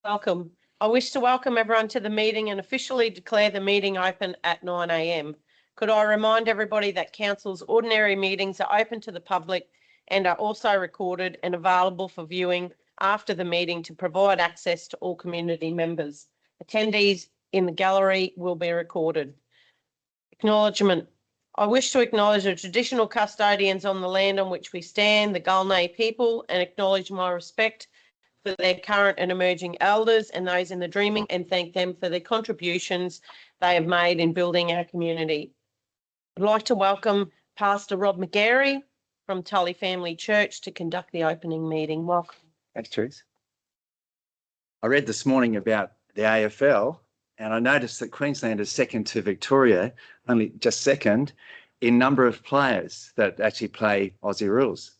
Welcome. I wish to welcome everyone to the meeting and officially declare the meeting open at 9 a.m. Could I remind everybody that Council's ordinary meetings are open to the public and are also recorded and available for viewing after the meeting to provide access to all community members. Attendees in the gallery will be recorded. Acknowledgement. I wish to acknowledge the traditional custodians on the land on which we stand, the Gulnay people, and acknowledge my respect for their current and emerging elders and those in the dreaming, and thank them for their contributions they have made in building our community. I'd like to welcome Pastor Rob McGarry from Tully Family Church to conduct the opening meeting. Welcome. Thanks, Therese. I read this morning about the AFL and I noticed that Queensland is second to Victoria, only just second, in number of players that actually play Aussie rules.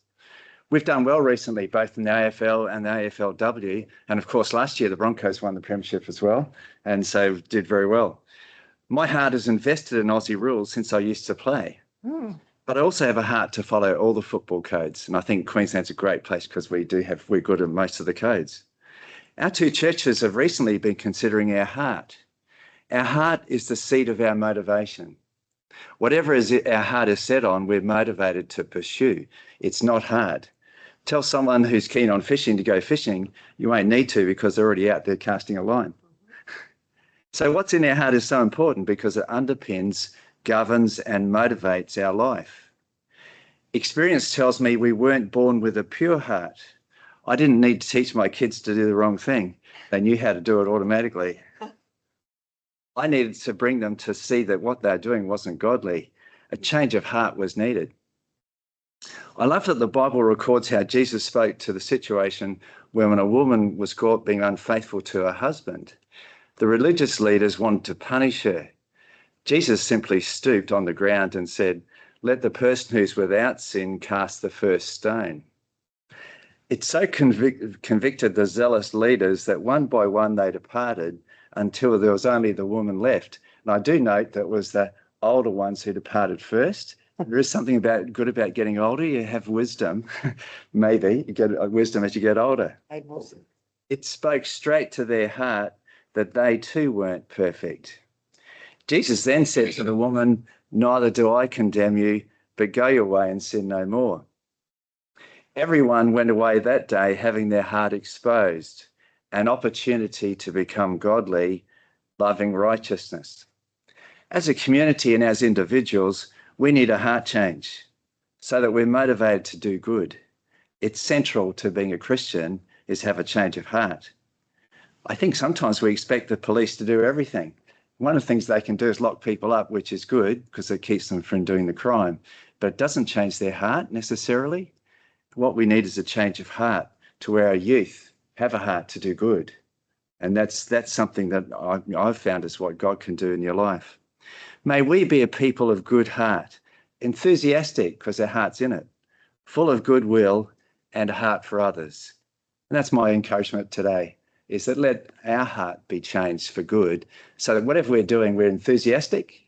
We've done well recently, both in the AFL and the AFLW. And of course, last year, the Broncos won the premiership as well, and so did very well. My heart is invested in Aussie rules since I used to play. But I also have a heart to follow all the football codes. And I think Queensland's a great place because we're good at most of the codes. Our two churches have recently been considering our heart. Our heart is the seat of our motivation. Whatever our heart is set on, we're motivated to pursue. It's not hard. Tell someone who's keen on fishing to go fishing, you won't need to because they're already out there casting a line. So what's in our heart is so important because it underpins, governs, and motivates our life. Experience tells me we weren't born with a pure heart. I didn't need to teach my kids to do the wrong thing. They knew how to do it automatically. I needed to bring them to see that what they're doing wasn't godly. A change of heart was needed. I love that the Bible records how Jesus spoke to the situation when a woman was caught being unfaithful to her husband. The religious leaders wanted to punish her. Jesus simply stooped on the ground and said, "Let the person who's without sin cast the first stone." It so convicted the zealous leaders that one by one they departed until there was only the woman left. And I do note that it was the older ones who departed first. There is something good about getting older. You have wisdom. Maybe you get wisdom as you get older. It spoke straight to their heart that they too weren't perfect. Jesus then said to the woman, "Neither do I condemn you, but go your way and sin no more." Everyone went away that day having their heart exposed, an opportunity to become godly, loving righteousness. As a community and as individuals, we need a heart change so that we're motivated to do good. It's central to being a Christian is have a change of heart. I think sometimes we expect the police to do everything. One of the things they can do is lock people up, which is good because it keeps them from doing the crime, but it doesn't change their heart necessarily. What we need is a change of heart to where our youth have a heart to do good. And that's something that I've found is what God can do in your life. May we be a people of good heart, enthusiastic because our heart's in it, full of goodwill and a heart for others. And that's my encouragement today, is that let our heart be changed for good so that whatever we're doing, we're enthusiastic,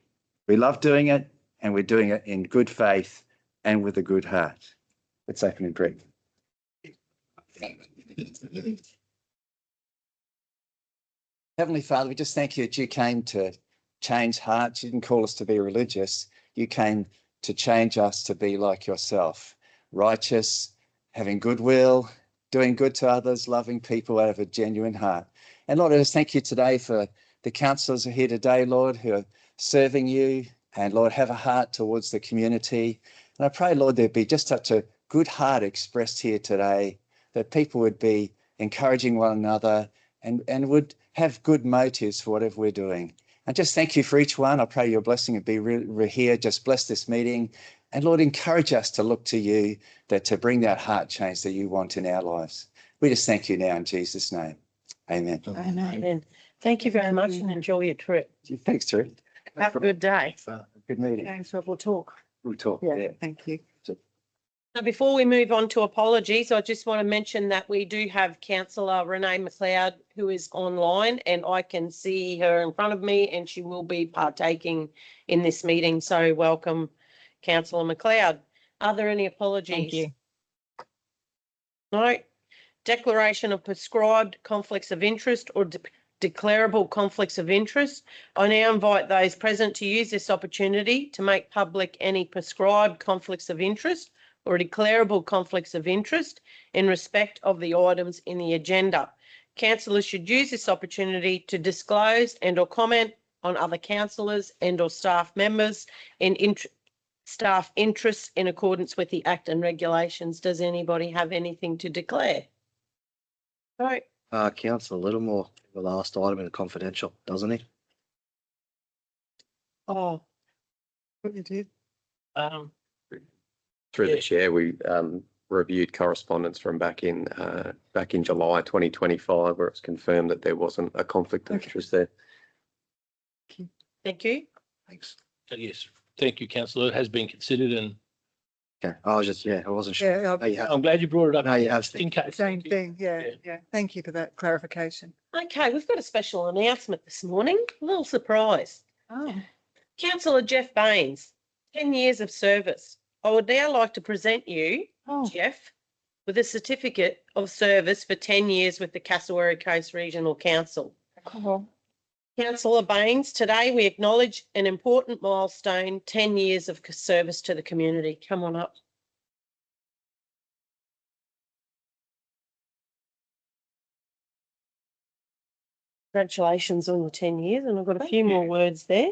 we love doing it, and we're doing it in good faith and with a good heart. Let's open in prayer. Heavenly Father, we just thank you that you came to change hearts. You didn't call us to be religious. You came to change us to be like yourself, righteous, having goodwill, doing good to others, loving people out of a genuine heart. And Lord, I just thank you today for the councillors who are here today, Lord, who are serving you and Lord, have a heart towards the community. And I pray, Lord, there'd be just such a good heart expressed here today, that people would be encouraging one another and would have good motives for whatever we're doing. And just thank you for each one. I pray your blessing would be here. Just bless this meeting. And Lord, encourage us to look to you, that to bring that heart change that you want in our lives. We just thank you now in Jesus' name. Amen. Amen. Thank you very much and enjoy your trip. Thanks, Terry. Have a good day. Good meeting. Thanks, Rob. We'll talk. We'll talk. Yeah. Thank you. Now, before we move on to apologies, I just want to mention that we do have Councillor Renee McLeod who is online, and I can see her in front of me, and she will be partaking in this meeting. So welcome, Councillor McLeod. Are there any apologies? Thank you. No. declaration of prescribed conflicts of interest or declarable conflicts of interest. I now invite those present to use this opportunity to make public any prescribed conflicts of interest or declarable conflicts of interest in respect of the items in the agenda. Councillors should use this opportunity to disclose and or comment on other councillors and or staff members and staff interests in accordance with the Act and regulations. Does anybody have anything to declare? No. Councillor Littlemore, the last item in confidential, doesn't he? Oh, You did. Through Yeah. the chair, we reviewed correspondence from back in July 2025, where it's confirmed that there wasn't a conflict of Okay. interest there. thank you. Thanks. Yes, thank you, councillor. It has been considered and Okay, I was just, I wasn't sure. Yeah, No, you have, I'm glad you brought it up. no, you have. Just in case. same thing, yeah, Yeah. yeah. Thank you for that clarification. Okay, we've got a special announcement this morning. A little surprise. Oh, Councillor Jeff Baines, 10 years of service. I would now like to present you, oh, Jeff, with a certificate of service for 10 years with the Cassowary Coast Regional Council. cool. Councillor Baines, today we acknowledge an important milestone, 10 years of service to the community. Come on up. Congratulations on your 10 years, and I've got a Thank few more words there.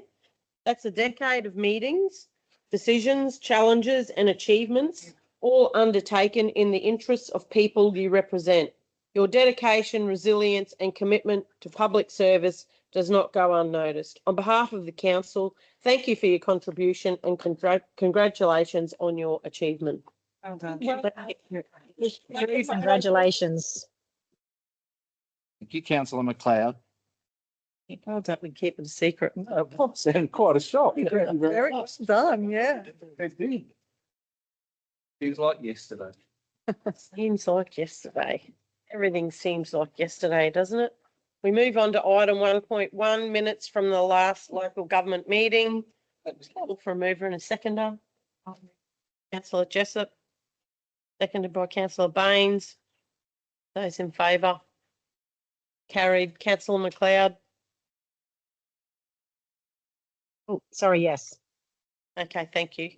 That's a decade of meetings, decisions, challenges and achievements, all undertaken in the interests of people you represent. Your dedication, resilience and commitment to public service does not go unnoticed. On behalf of the council, thank you for your contribution and congratulations on your achievement. Well done. Congratulations. Thank you, councillor McLeod. Well done. We keep it a secret. Sounded quite a shock. Very well done, yeah. Feels like yesterday. Seems like yesterday. Everything seems like yesterday, doesn't it? We move on to item 1.1, minutes from the last local government meeting. Look for a mover and a seconder. Councillor Jessup, seconded by Councillor Baines. Those in favour? Carried. Councillor McLeod. Oh, sorry, yes. Okay, thank you.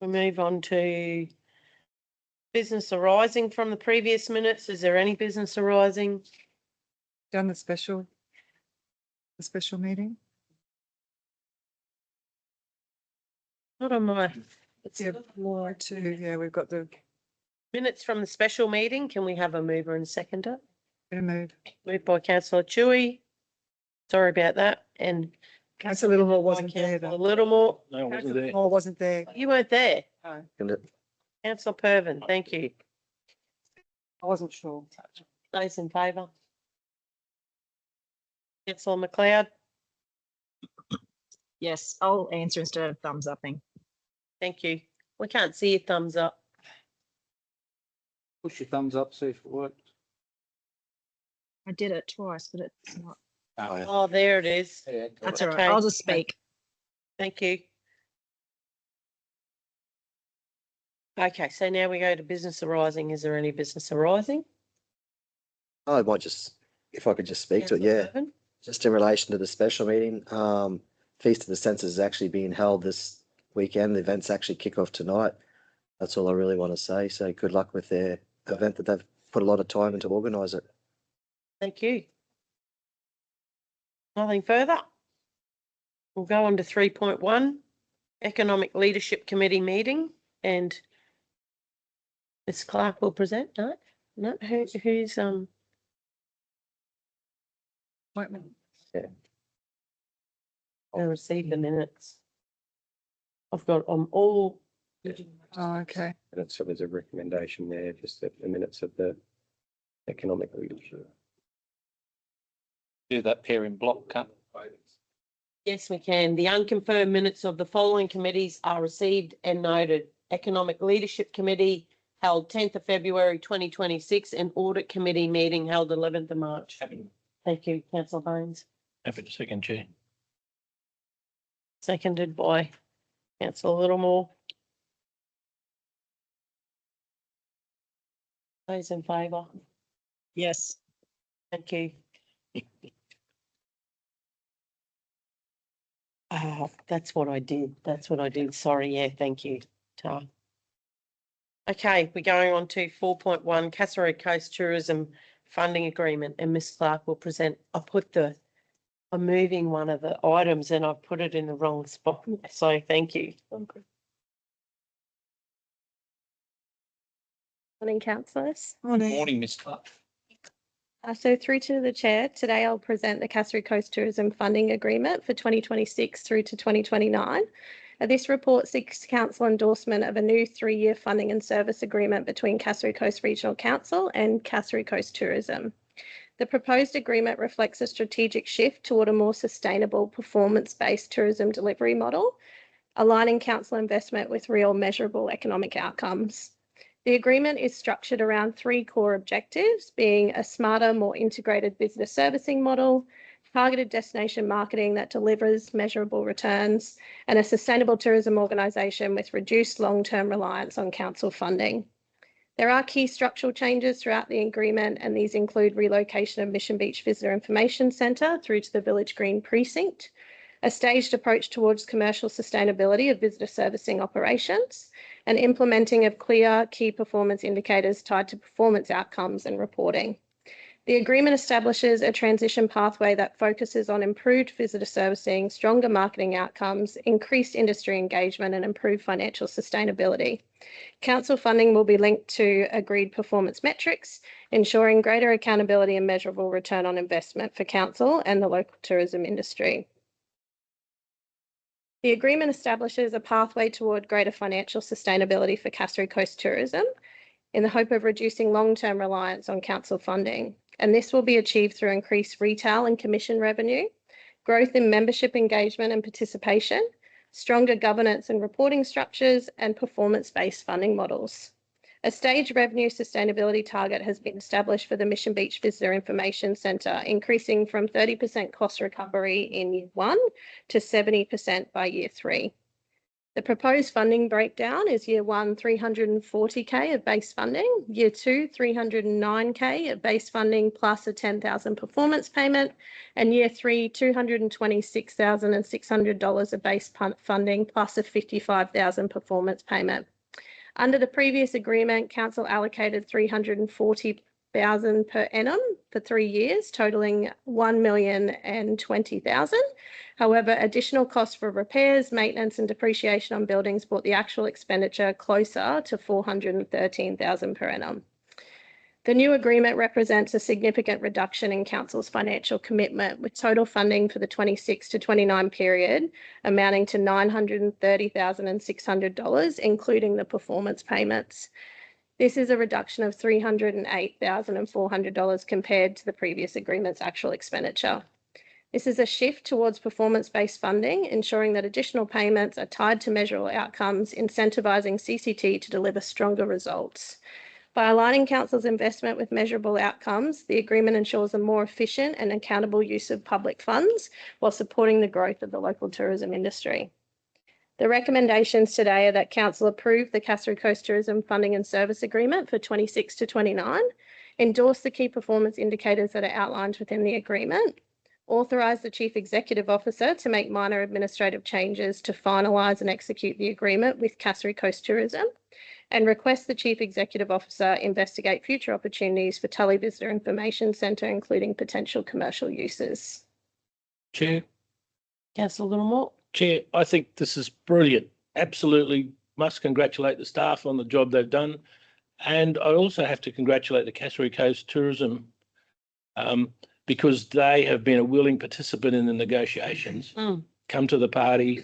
We move on to business arising from the previous minutes. Is there any business arising? Done the special meeting. Not on my. It's Yeah, not my Two, yeah, we've got the minutes from the special meeting. Can we have a mover and seconder? move. Moved by councillor Chewy. Sorry about that. And Councillor Littlemore wasn't there councillor though. Littlemore. No, I wasn't Councillor there. Littlemore wasn't there. You weren't there. No, Councillor Pervin, thank you. I wasn't sure. Those in favour? Councillor McLeod, Yes, I'll answer instead of thumbs upping. thank you. We can't see your thumbs up. Push your thumbs up, see if it works. I did it twice, but it's not. Oh, yeah. Oh, there it is. Yeah, That's all right. Okay. I'll just speak. Thank you. Okay, so now we go to business arising. Is there any business arising? I might just, if I could just speak to it, yeah. Councillor Pervin? Just in relation to the special meeting, Feast of the Senses is actually being held this weekend. The events actually kick off tonight. That's all I really want to say. So good luck with their event that they've put a lot of time into organise it. Thank you. Nothing further. We'll go on to 3.1, Economic Leadership Committee meeting, and Ms. Clark will present. No, who's Appointment. gonna receive the minutes? I've got all. Oh, okay. And so there's a recommendation there, just that the minutes of the economic leadership. Do that pair in block cut. Yes, we can. The unconfirmed minutes of the following committees are received and noted. Economic Leadership Committee held 10th of February 2026 and Audit Committee meeting held 11th of March. Thank you, councillor Baines. Happy to second, Chair. Seconded by councillor Littlemore. Those in favour? Yes. Thank you. That's what I did. That's what I did. Sorry. Yeah, thank you, Tar. Okay, we're going on to 4.1 Kasserine Coast Tourism Funding Agreement, and Ms Clark will present. I'm moving one of the items and I've put it in the wrong spot. So thank you. Morning, councillors. Morning, Ms Clark. So through to the chair, today I'll present the Kasserine Coast Tourism Funding Agreement for 2026 through to 2029. This report seeks council endorsement of a new 3-year funding and service agreement between Kasserine Coast Regional Council and Kasserine Coast Tourism. The proposed agreement reflects a strategic shift toward a more sustainable, performance-based tourism delivery model, aligning council investment with real measurable economic outcomes. The agreement is structured around 3 core objectives, being a smarter, more integrated business servicing model, targeted destination marketing that delivers measurable returns, and a sustainable tourism organisation with reduced long-term reliance on council funding. There are key structural changes throughout the agreement, and these include relocation of Mission Beach Visitor Information Centre through to the Village Green Precinct, a staged approach towards commercial sustainability of visitor servicing operations, and implementing of clear key performance indicators tied to performance outcomes and reporting. The agreement establishes a transition pathway that focuses on improved visitor servicing, stronger marketing outcomes, increased industry engagement, and improved financial sustainability. Council funding will be linked to agreed performance metrics, ensuring greater accountability and measurable return on investment for council and the local tourism industry. The agreement establishes a pathway toward greater financial sustainability for Kasserine Coast Tourism in the hope of reducing long-term reliance on council funding. And this will be achieved through increased retail and commission revenue, growth in membership engagement and participation, stronger governance and reporting structures, and performance-based funding models. A staged revenue sustainability target has been established for the Mission Beach Visitor Information Centre, increasing from 30% cost recovery in year 1 to 70% by year 3. The proposed funding breakdown is year 1, 340K of base funding, year 2, 309K of base funding plus a $10,000 performance payment, and year 3, $226,600 of base funding plus a $55,000 performance payment. Under the previous agreement, council allocated $340,000 per annum for 3 years, totaling $1,020,000. However, additional costs for repairs, maintenance, and depreciation on buildings brought the actual expenditure closer to $413,000 per annum. The new agreement represents a significant reduction in council's financial commitment, with total funding for the 26 to 29 period amounting to $930,600, including the performance payments. This is a reduction of $308,400 compared to the previous agreement's actual expenditure. This is a shift towards performance-based funding, ensuring that additional payments are tied to measurable outcomes, incentivising CCT to deliver stronger results. By aligning council's investment with measurable outcomes, the agreement ensures a more efficient and accountable use of public funds while supporting the growth of the local tourism industry. The recommendations today are that council approve the Kasserine Coast Tourism Funding and Service Agreement for 26 to 29, endorse the key performance indicators that are outlined within the agreement, authorise the Chief Executive Officer to make minor administrative changes to finalise and execute the agreement with Kasserine Coast Tourism, and request the Chief Executive Officer investigate future opportunities for Tully Visitor Information Centre, including potential commercial uses. Chair. Councillor Littlemore. Chair, I think this is brilliant. Absolutely must congratulate the staff on the job they've done. And I also have to congratulate the Kasserine Coast Tourism because they have been a willing participant in the negotiations, come to the party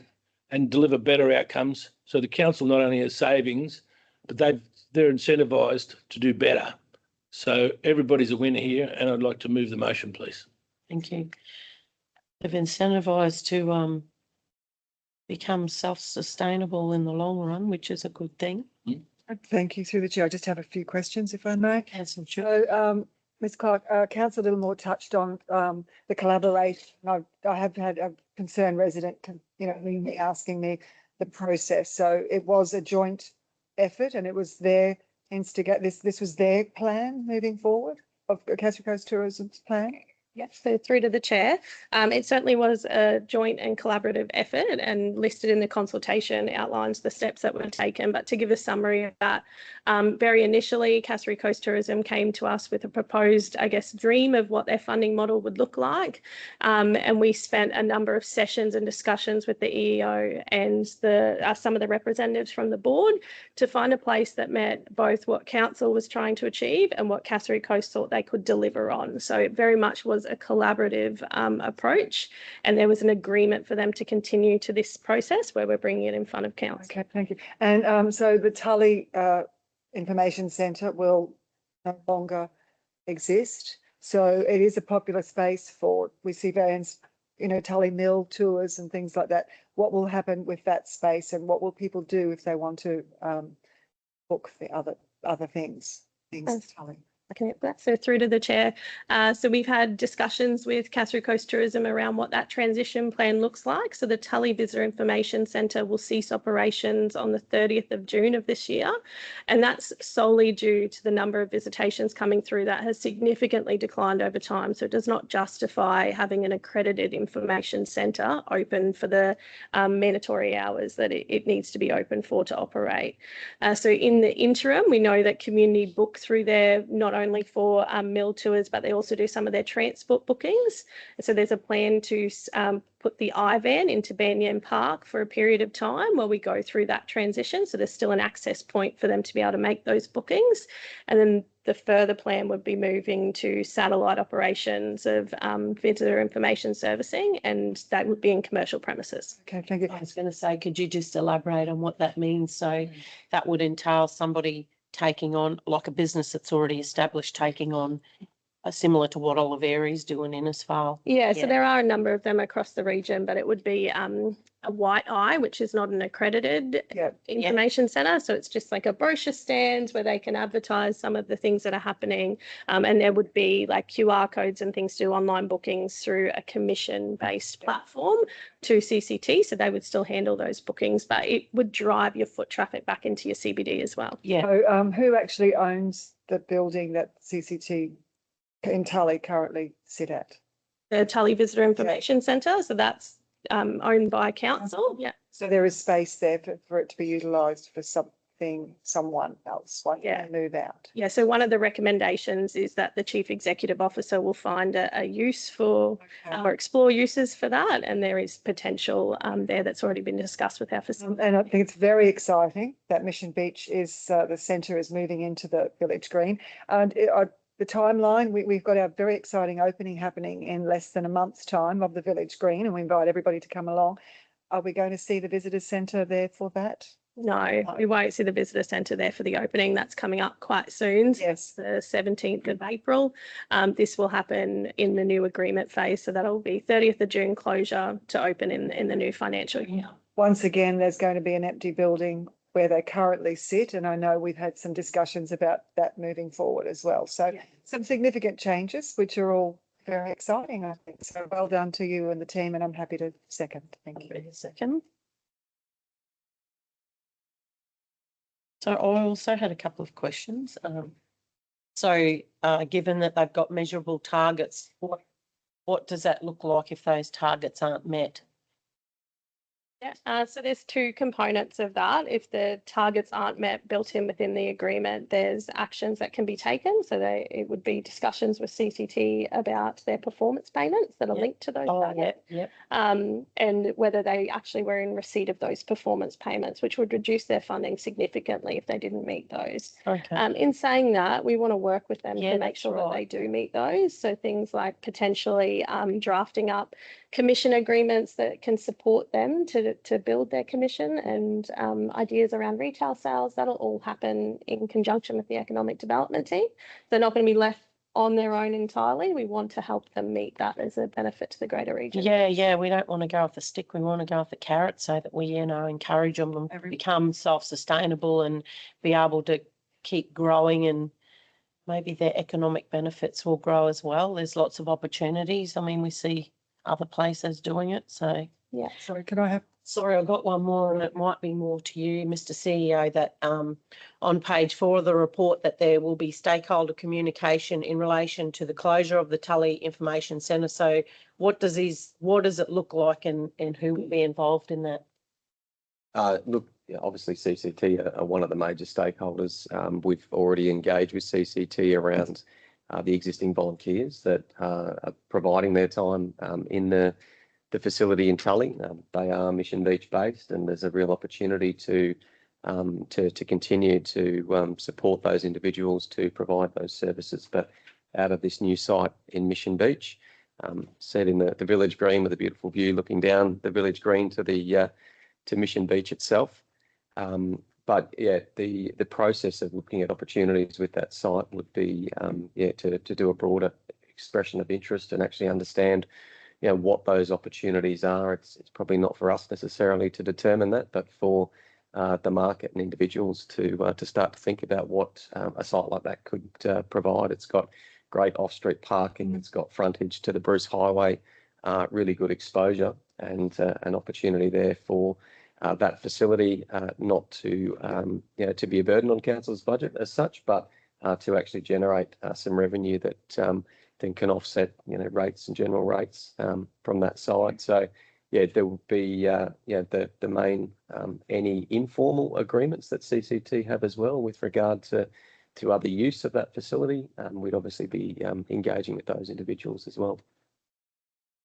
and deliver better outcomes. So the council not only has savings, but they're incentivised to do better. So everybody's a winner here, and I'd like to move the motion, please. Thank you. They've incentivised to become self-sustainable in the long run, which is a good thing. Thank you. Through the chair, I just have a few questions, if I may. Councillor Chu. So, Ms Clark, Councillor Littlemore touched on the collaboration. I have had a concerned resident, ring me asking me the process. So it was a joint effort, and it was their instigate this? This was their plan moving forward of Cassowary Coast Tourism's plan? Yes, so through to the chair. It certainly was a joint and collaborative effort, and listed in the consultation outlines the steps that were taken. But to give a summary of that, very initially, Cassowary Coast Tourism came to us with a proposed, I guess, dream of what their funding model would look like. And we spent a number of sessions and discussions with the EEO and some of the representatives from the board to find a place that met both what council was trying to achieve and what Cassowary Coast thought they could deliver on. So it very much was a collaborative approach, and there was an agreement for them to continue to this process where we're bringing it in front of council. Okay, thank you. And so the Tully Information Centre will no longer exist. So it is a popular space for, we see vans, you know, Tully Mill tours and things like that. What will happen with that space, and what will people do if they want to book the other things? Tully. I can get that. So through to the chair. So we've had discussions with Cassowary Coast Tourism around what that transition plan looks like. So the Tully Visitor Information Centre will cease operations on the 30th of June of this year. And that's solely due to the number of visitations coming through that has significantly declined over time. So it does not justify having an accredited information centre open for the mandatory hours that it needs to be open for to operate. So in the interim, we know that community book through there, not only for mill tours, but they also do some of their transport bookings. So there's a plan to put the iVan into Banyan Park for a period of time while we go through that transition. So there's still an access point for them to be able to make those bookings. And then the further plan would be moving to satellite operations of visitor information servicing, and that would be in commercial premises. Okay, thank you. I was going to say, could you just elaborate on what that means? So that would entail somebody taking on, like a business that's already established, taking on similar to what Oliveri's doing in Innisfail. Yeah, Yeah. so there are a number of them across the region, but it would be a White Eye, which is not an accredited Yeah. information centre. So it's just like a brochure stand where they can advertise some of the things that are happening. And there would be like QR codes and things to do online bookings through a commission-based platform to CCT. So they would still handle those bookings, but it would drive your foot traffic back into your CBD as well. Yeah. So who actually owns the building that CCT in Tully currently sit at? The Tully Visitor Information Centre. So that's owned by council. Yeah. So there is space there for it to be utilised for someone else, like Yeah. move out. Yeah, so one of the recommendations is that the Chief Executive Officer will find a use for or explore uses for that, and there is potential there that's already been discussed with our facility. And I think it's very exciting that Mission Beach is, the centre is moving into the Village Green. And the timeline, we've got our very exciting opening happening in less than a month's time of the Village Green, and we invite everybody to come along. Are we going to see the visitor centre there for that? No, we won't see the visitor centre there for the opening. That's coming up quite soon. Yes. The 17th of April. This will happen in the new agreement phase. So that'll be 30th of June closure to open in the new financial year. Once again, there's going to be an empty building where they currently sit, and I know we've had some discussions about that moving forward as well. So some significant changes, which are all very exciting, I think. So well done to you and the team, and I'm happy to second. Thank you. Second. So I also had a couple of questions. Given that they've got measurable targets, what does that look like if those targets aren't met? Yeah, so there's two components of that. If the targets aren't met, built in within the agreement, there's actions that can be taken. So it would be discussions with CCT about their performance payments that are linked to those targets. And whether they actually were in receipt of those performance payments, which would reduce their funding significantly if they didn't meet those. Okay. In saying that, we want to work with them Yeah, to make that's sure that right. they do meet those. So things like potentially drafting up commission agreements that can support them to build their commission, and ideas around retail sales. That'll all happen in conjunction with the economic development team. They're not going to be left on their own entirely. We want to help them meet that as a benefit to the greater region. Yeah, we don't want to go with the stick. We want to go with the carrot so that we, encourage them to become self-sustainable and be able to keep growing, and maybe their economic benefits will grow as well. There's lots of opportunities. I mean, we see other places doing it. So Yeah. Sorry, can I have, Sorry, I've got one more and it might be more to you, Mr. CEO, that on page 4 of the report that there will be stakeholder communication in relation to the closure of the Tully Information Centre. So what does it look like and who will be involved in that? Look, yeah, obviously CCT are one of the major stakeholders. We've already engaged with CCT around the existing volunteers that are providing their time in the facility in Tully. They are Mission Beach based, and there's a real opportunity to continue to support those individuals to provide those services, but out of this new site in Mission Beach, set in the village green with a beautiful view looking down the village green to the to Mission Beach itself. But yeah, the process of looking at opportunities with that site would be to do a broader expression of interest and actually understand what those opportunities are. It's probably not for us necessarily to determine that, but for the market and individuals to start to think about what a site like that could provide. It's got great off-street parking. It's got frontage to the Bruce Highway, really good exposure, and an opportunity there for that facility not to to be a burden on council's budget as such, but to actually generate some revenue that then can offset rates and general rates from that side. So yeah, there will be the main any informal agreements that CCT have as well with regard to other use of that facility. We'd obviously be engaging with those individuals as well.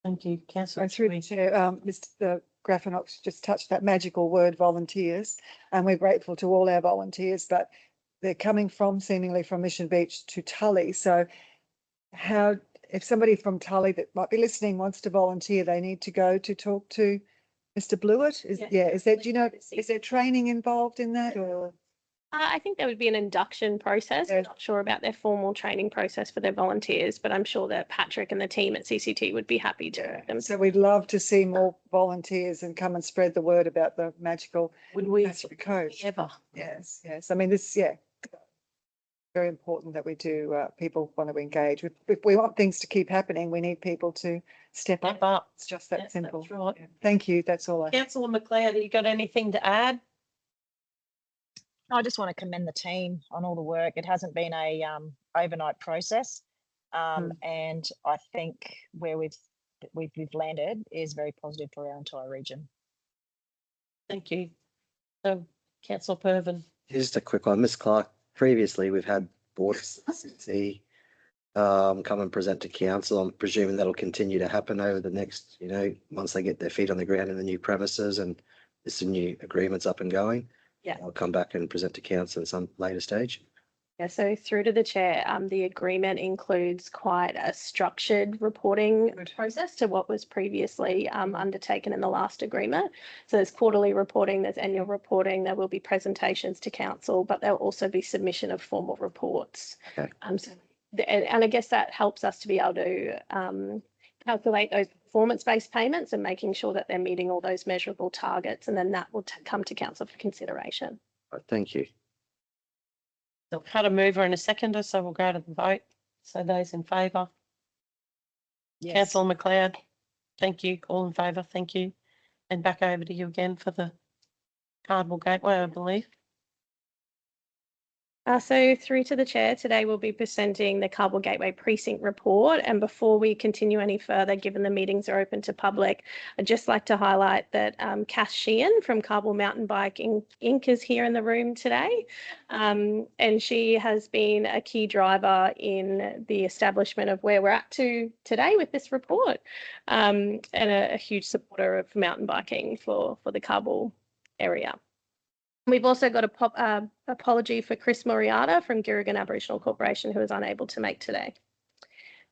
Thank you, Councillor. through the chair, Mr. Graffinox just touched that magical word, volunteers, and we're grateful to all our volunteers, but they're coming seemingly from Mission Beach to Tully. So how, if somebody from Tully that might be listening wants to volunteer, they need to go to talk to Mr. Blewett? Is there, do you know, is there training involved in that, or? I think there would be an induction process. I'm not sure about their formal training process for their volunteers, but I'm sure that Patrick and the team at CCT would be happy to. So we'd love to see more volunteers and come and spread the word about the magical Pacific Coast. Ever. Yes, yes. I mean, this, very important that we do, people want to engage. If we want things to keep happening, we need people to step up. It's just that simple. That's right. Yeah. Thank you. That's all I have. Councillor McLeod, have you got anything to add? I just want to commend the team on all the work. It hasn't been a overnight process, and I think where we've landed is very positive for our entire region. Thank you. So, Councillor Pervin. Just a quick one, Ms. Clark. Previously, we've had board CCT come and present to council. I'm presuming that'll continue to happen over the next, once they get their feet on the ground in the new premises and there's some new agreements up and going. Yeah. I'll come back and present to council at some later stage. Yeah, so through to the chair, the agreement includes quite a structured reporting process to what was previously undertaken in the last agreement. So there's quarterly reporting, there's annual reporting, there will be presentations to council, but there'll also be submission of formal reports. Okay. And I guess that helps us to be able to calculate those performance-based payments and making sure that they're meeting all those measurable targets, and then that will come to council for consideration. Right, thank you. So I've had a mover and a seconder, so we'll go to the vote. So those in favour? Yes. Councillor McLeod, thank you. All in favour, thank you. And back over to you again for the Cardwell Gateway, I believe. So through to the chair, today we'll be presenting the Cardwell Gateway Precinct report. And before we continue any further, given the meetings are open to public, I'd just like to highlight that Cass Sheehan from Cardwell Mountain Bike Inc. is here in the room today. And she has been a key driver in the establishment of where we're at today with this report, and a huge supporter of mountain biking for the Cardwell area. We've also got a apology for Chris Moriata from Girigan Aboriginal Corporation, who is unable to make today.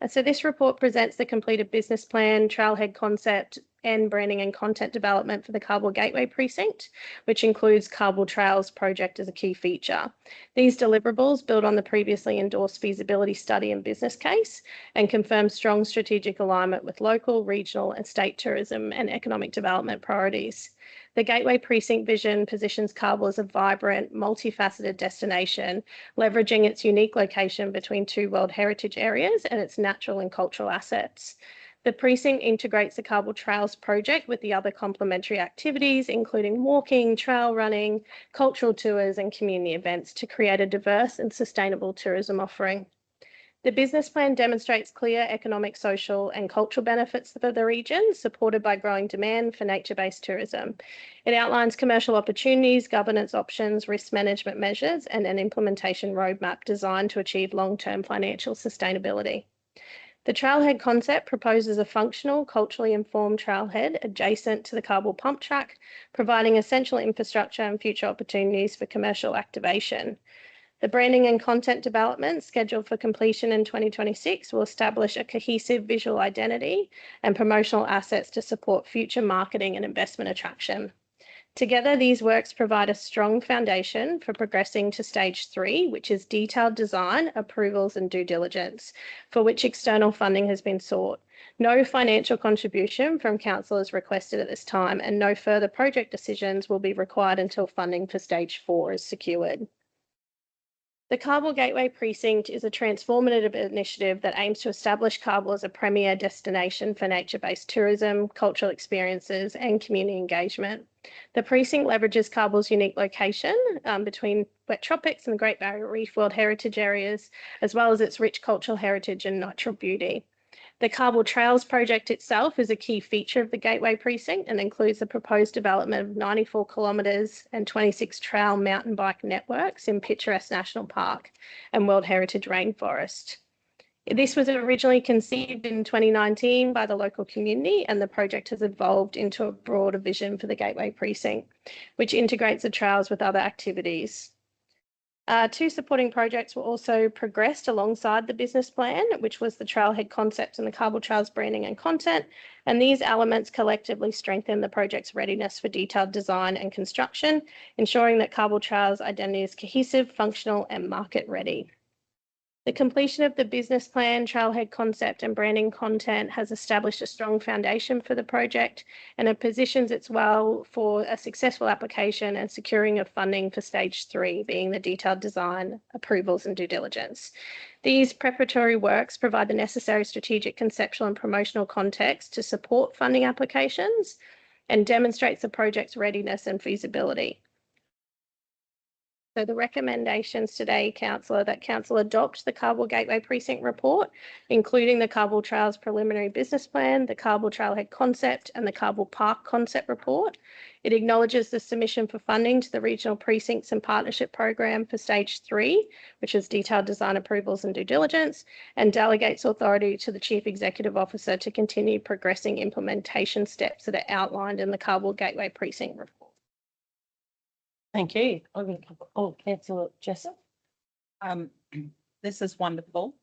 So this report presents the completed business plan, trailhead concept, and branding and content development for the Cardwell Gateway Precinct, which includes Cardwell Trails project as a key feature. These deliverables build on the previously endorsed feasibility study and business case and confirm strong strategic alignment with local, regional, and state tourism and economic development priorities. The Gateway Precinct vision positions Cardwell as a vibrant, multifaceted destination, leveraging its unique location between two World Heritage areas and its natural and cultural assets. The precinct integrates the Carbal Trails project with the other complementary activities, including walking, trail running, cultural tours and community events to create a diverse and sustainable tourism offering. The business plan demonstrates clear economic, social and cultural benefits for the region, supported by growing demand for nature-based tourism. It outlines commercial opportunities, governance options, risk management measures and an implementation roadmap designed to achieve long-term financial sustainability. The trailhead concept proposes a functional, culturally informed trailhead adjacent to the Carbal pump track, providing essential infrastructure and future opportunities for commercial activation. The branding and content development scheduled for completion in 2026 will establish a cohesive visual identity and promotional assets to support future marketing and investment attraction. Together, these works provide a strong foundation for progressing to stage 3, which is detailed design, approvals and due diligence, for which external funding has been sought. No financial contribution from council is requested at this time, and no further project decisions will be required until funding for stage 4 is secured. The Carbal Gateway Precinct is a transformative initiative that aims to establish Carbal as a premier destination for nature-based tourism, cultural experiences and community engagement. The precinct leverages Carbal's unique location between wet tropics and the Great Barrier Reef World Heritage areas, as well as its rich cultural heritage and natural beauty. The Carbal Trails project itself is a key feature of the Gateway Precinct and includes the proposed development of 94 kilometres and 26 trail mountain bike networks in picturesque National Park and World Heritage Rainforest. This was originally conceived in 2019 by the local community, and the project has evolved into a broader vision for the Gateway Precinct, which integrates the trails with other activities. 2 supporting projects were also progressed alongside the business plan, which was the trailhead concept and the Carbal Trails branding and content. And these elements collectively strengthen the project's readiness for detailed design and construction, ensuring that Carbal Trails' identity is cohesive, functional and market ready. The completion of the business plan, trailhead concept and branding content has established a strong foundation for the project, and it positions it well for a successful application and securing of funding for stage 3, being the detailed design, approvals and due diligence. These preparatory works provide the necessary strategic, conceptual and promotional context to support funding applications and demonstrates the project's readiness and feasibility. So the recommendations today, Councillor, that Council adopt the Carbal Gateway Precinct report, including the Carbal Trails preliminary business plan, the Carbal Trailhead concept and the Carbal Park concept report. It acknowledges the submission for funding to the Regional Precincts and Partnership Program for stage 3, which is detailed design approvals and due diligence, and delegates authority to the Chief Executive Officer to continue progressing implementation steps that are outlined in the Carbal Gateway Precinct report. Thank you. I'm going to cover. Oh, Councillor Jessup. This is wonderful.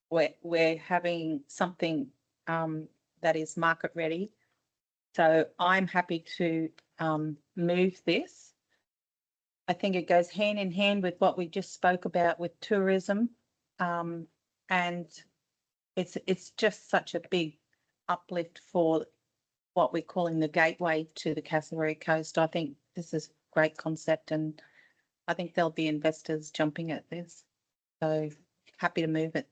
We're having something that is market ready. So I'm happy to move this. I think it goes hand in hand with what we just spoke about with tourism, and it's just such a big uplift for what we're calling the gateway to the Kasserine Coast. I think this is great concept, and I think there'll be investors jumping at this. So happy to move it.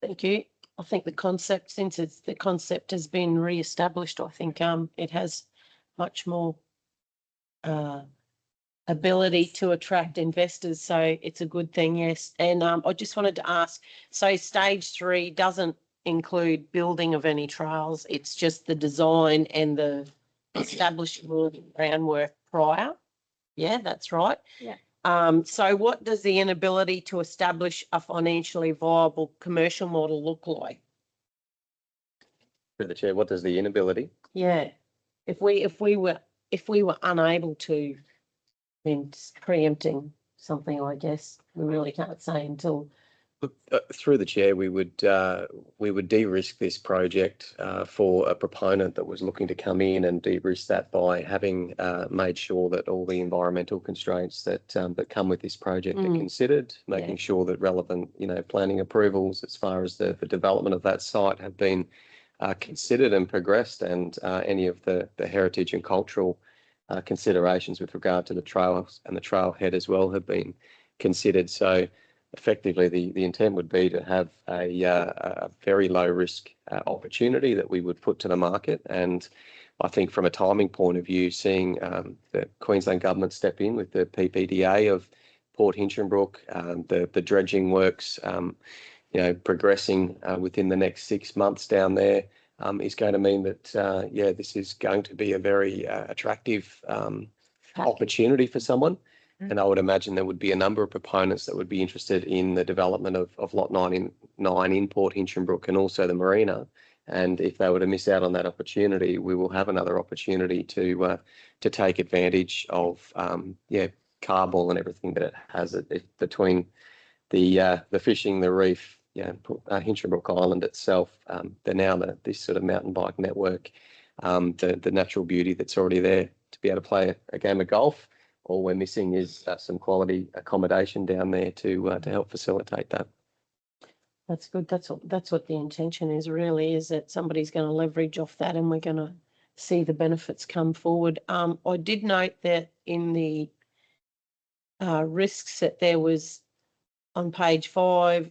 Thank you. I think the concept, since the concept has been re-established, I think it has much more ability to attract investors. So it's a good thing, yes. And I just wanted to ask, so stage 3 doesn't include building of any trails. It's just the design and the establishment groundwork prior. Yeah, that's right. Yeah. So what does the inability to establish a financially viable commercial model look like? Through the chair, what does the inability? Yeah. If we were unable to, I mean, it's preempting something, I guess we really can't say until. Look, through the chair, we would de-risk this project for a proponent that was looking to come in and de-risk that by having made sure that all the environmental constraints that come with this project are considered, making sure that relevant, planning approvals as far as the development of that site have been considered and progressed, and any of the heritage and cultural considerations with regard to the trails and the trailhead as well have been considered. So effectively the intent would be to have a very low risk opportunity that we would put to the market. And I think from a timing point of view, seeing the Queensland government step in with the PPDA of Port Hinchinbrook, the dredging works, progressing within the next 6 months down there, is going to mean that, this is going to be a very attractive opportunity for someone. And I would imagine there would be a number of proponents that would be interested in the development of Lot 9 in Port Hinchinbrook and also the marina. And if they were to miss out on that opportunity, we will have another opportunity to take advantage of carbon and everything that it has between the fishing, the reef, Hinchinbrook Island itself, this sort of mountain bike network, the natural beauty that's already there to be able to play a game of golf. All we're missing is some quality accommodation down there to help facilitate that. That's good. That's what the intention is really, is that somebody's going to leverage off that and we're going to see the benefits come forward. I did note that in the risks that there was on page 5,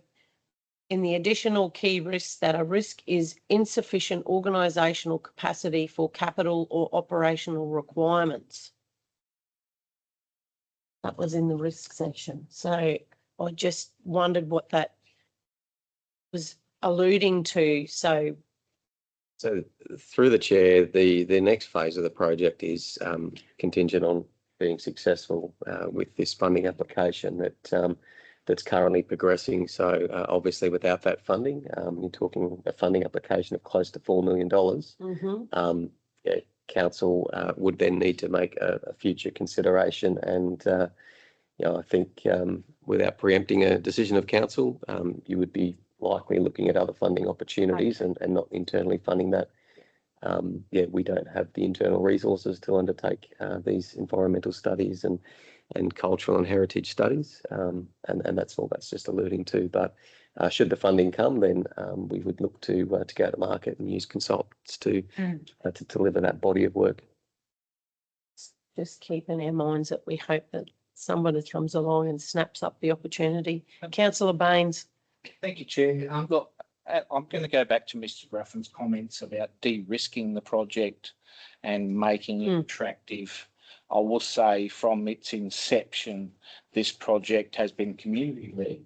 in the additional key risks, that a risk is insufficient organisational capacity for capital or operational requirements. That was in the risk section. So I just wondered what that was alluding to. So through the chair, the next phase of the project is contingent on being successful with this funding application that's currently progressing. So obviously without that funding, you're talking a funding application of close to $4 million. Council would then need to make a future consideration. And, I think without preempting a decision of council, you would be likely looking at other funding opportunities and not internally funding that. We don't have the internal resources to undertake these environmental studies and cultural and heritage studies. And that's all that's just alluding to. But should the funding come, then we would look to go to market and use consultants to deliver that body of work. Just keep in our minds that we hope that somebody comes along and snaps up the opportunity. Councillor Baines. Thank you, Chair. I'm going to go back to Mr. Gruffin's comments about de-risking the project and making it attractive. I will say from its inception, this project has been community-led.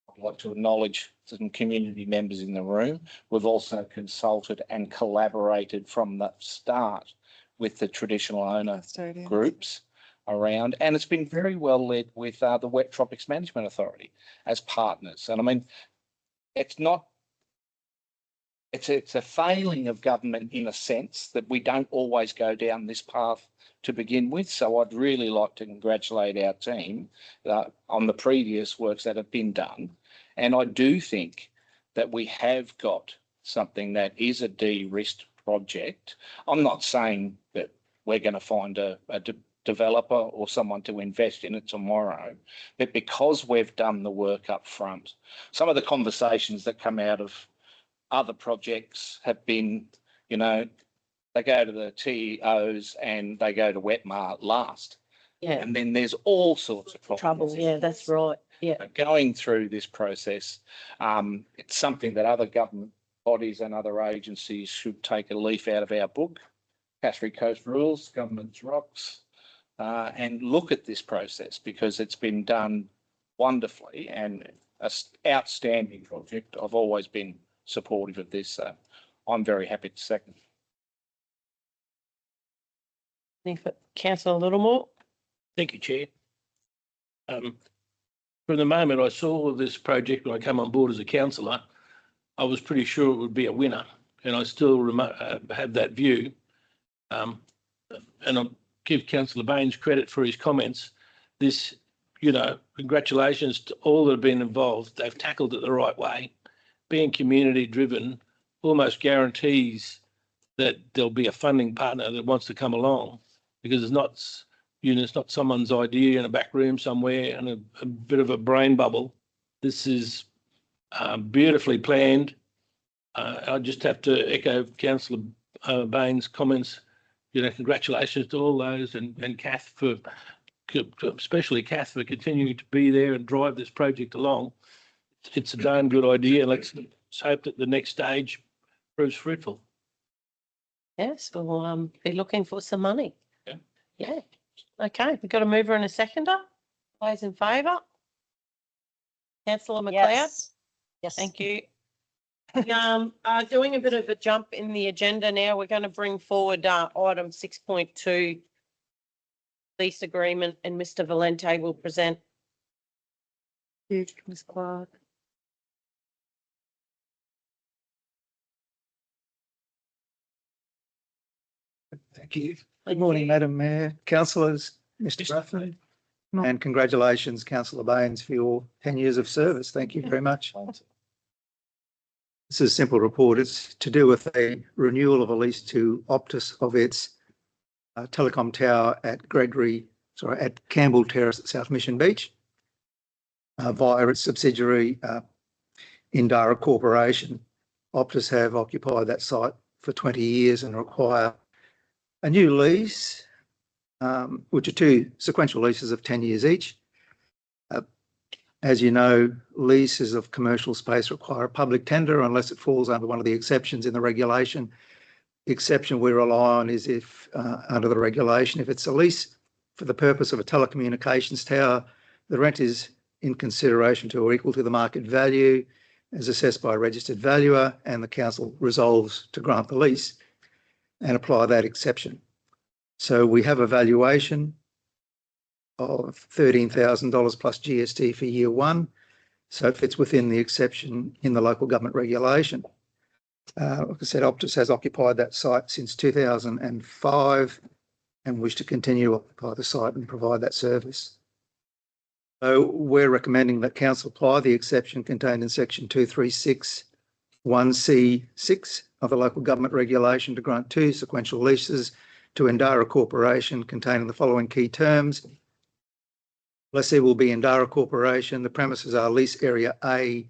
I'd like to acknowledge some community members in the room. We've also consulted and collaborated from the start with the traditional owner groups around, and it's been very well led with the Wet Tropics Management Authority as partners. And I mean, it's a failing of government in a sense that we don't always go down this path to begin with. So I'd really like to congratulate our team on the previous works that have been done. And I do think that we have got something that is a de-risked project. I'm not saying that we're going to find a developer or someone to invest in it tomorrow, but because we've done the work up front, some of the conversations that come out of other projects have been, they go to the TEOs and they go to Wetmar last. Yeah. And then there's all sorts of Trouble. Yeah, that's right. Yeah. But going through this process, it's something that other government bodies and other agencies should take a leaf out of our book, Cassowary Coast Rules, Government's Rocks, and look at this process because it's been done wonderfully and an outstanding project. I've always been supportive of this, so I'm very happy to second. Councillor Littlemore. Thank you, Chair. From the moment I saw this project when I came on board as a councillor, I was pretty sure it would be a winner, and I still have that view. And I'll give Councillor Baines credit for his comments. This, congratulations to all that have been involved. They've tackled it the right way. Being community driven almost guarantees that there'll be a funding partner that wants to come along, because it's not someone's idea in a back room somewhere and a bit of a brain bubble. This is beautifully planned. I just have to echo Councillor Baines' comments. Congratulations to all those and Kath for especially Kath, for continuing to be there and drive this project along. It's a darn good idea. Let's hope that the next stage proves fruitful. Yes, we'll be looking for some money. Yeah. Yeah. Okay, we've got a mover and a seconder. Those in favour? Councillor McLeod? Yes. Yes. Thank you. Doing a bit of a jump in the agenda now, we're going to bring forward item 6.2, lease agreement, and Mr. Valente will present. You, Ms Clark. Thank you. Good morning, Madam Mayor, councillors, Mr. Ruffin, and congratulations, Councillor Baines, for your 10 years of service. Thank you very much. This is a simple report. It's to do with a renewal of a lease to Optus of its telecom tower at at Campbell Terrace at South Mission Beach via its subsidiary Indara Corporation. Optus have occupied that site for 20 years and require a new lease, which are 2 sequential leases of 10 years each. As you know, leases of commercial space require a public tender unless it falls under one of the exceptions in the regulation. The exception we rely on is if, under the regulation, if it's a lease for the purpose of a telecommunications tower, the rent is in consideration to or equal to the market value as assessed by a registered valuer, and the council resolves to grant the lease and apply that exception. So we have a valuation of $13,000 plus GST for year 1. So it fits within the exception in the local government regulation. Like I said, Optus has occupied that site since 2005 and wish to continue to occupy the site and provide that service. So we're recommending that council apply the exception contained in section 236(1)(c)(6) of the local government regulation to grant 2 sequential leases to Indara Corporation containing the following key terms. Lessee will be Indara Corporation. The premises are lease area A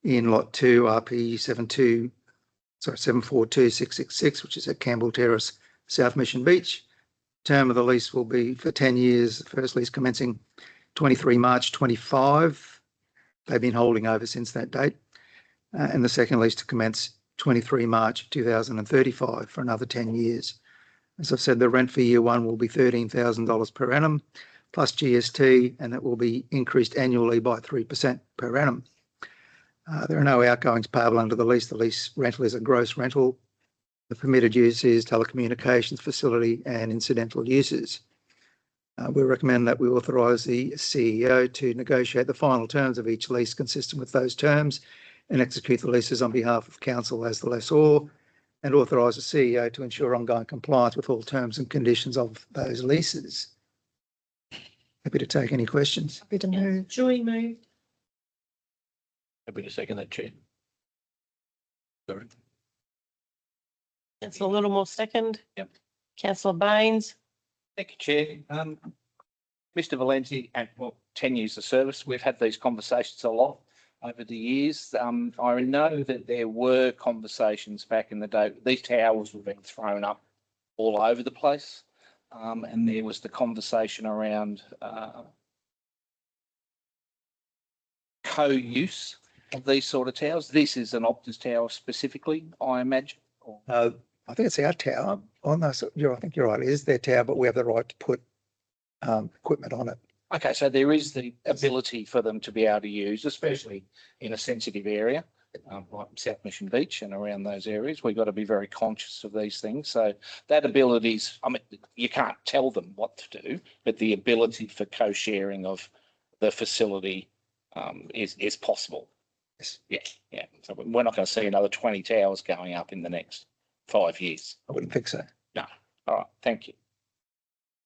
in lot 2 RP 742666, which is at Campbell Terrace, South Mission Beach. Term of the lease will be for 10 years. The first lease commencing 23 March 25. They've been holding over since that date. And the second lease to commence 23 March 2035 for another 10 years. As I've said, the rent for year 1 will be $13,000 per annum plus GST, and that will be increased annually by 3% per annum. There are no outgoings payable under the lease. The lease rental is a gross rental. The permitted use is telecommunications facility and incidental uses. We recommend that we authorise the CEO to negotiate the final terms of each lease consistent with those terms and execute the leases on behalf of council as the lessor, and authorise the CEO to ensure ongoing compliance with all terms and conditions of those leases. Happy to take any questions. Happy to move. Joy moved. Happy to second that, Chair. Sorry. Councillor Littlemore second. Yep. Councillor Baines. Thank you, Chair. Mr. Valente, and 10 years of service, we've had these conversations a lot over the years. I know that there were conversations back in the day. These towers were being thrown up all over the place. And there was the conversation around co-use of these sort of towers. This is an Optus tower specifically, I imagine. I think it's our tower. Oh, no, so I think you're right. It is their tower, but we have the right to put equipment on it. Okay, so there is the ability for them to be able to use, especially in a sensitive area like South Mission Beach and around those areas. We've got to be very conscious of these things. So that ability is, I mean, you can't tell them what to do, but the ability for co-sharing of the facility is possible. Yes. Yeah. So we're not going to see another 20 towers going up in the next 5 years. I wouldn't think so. No. All right. Thank you.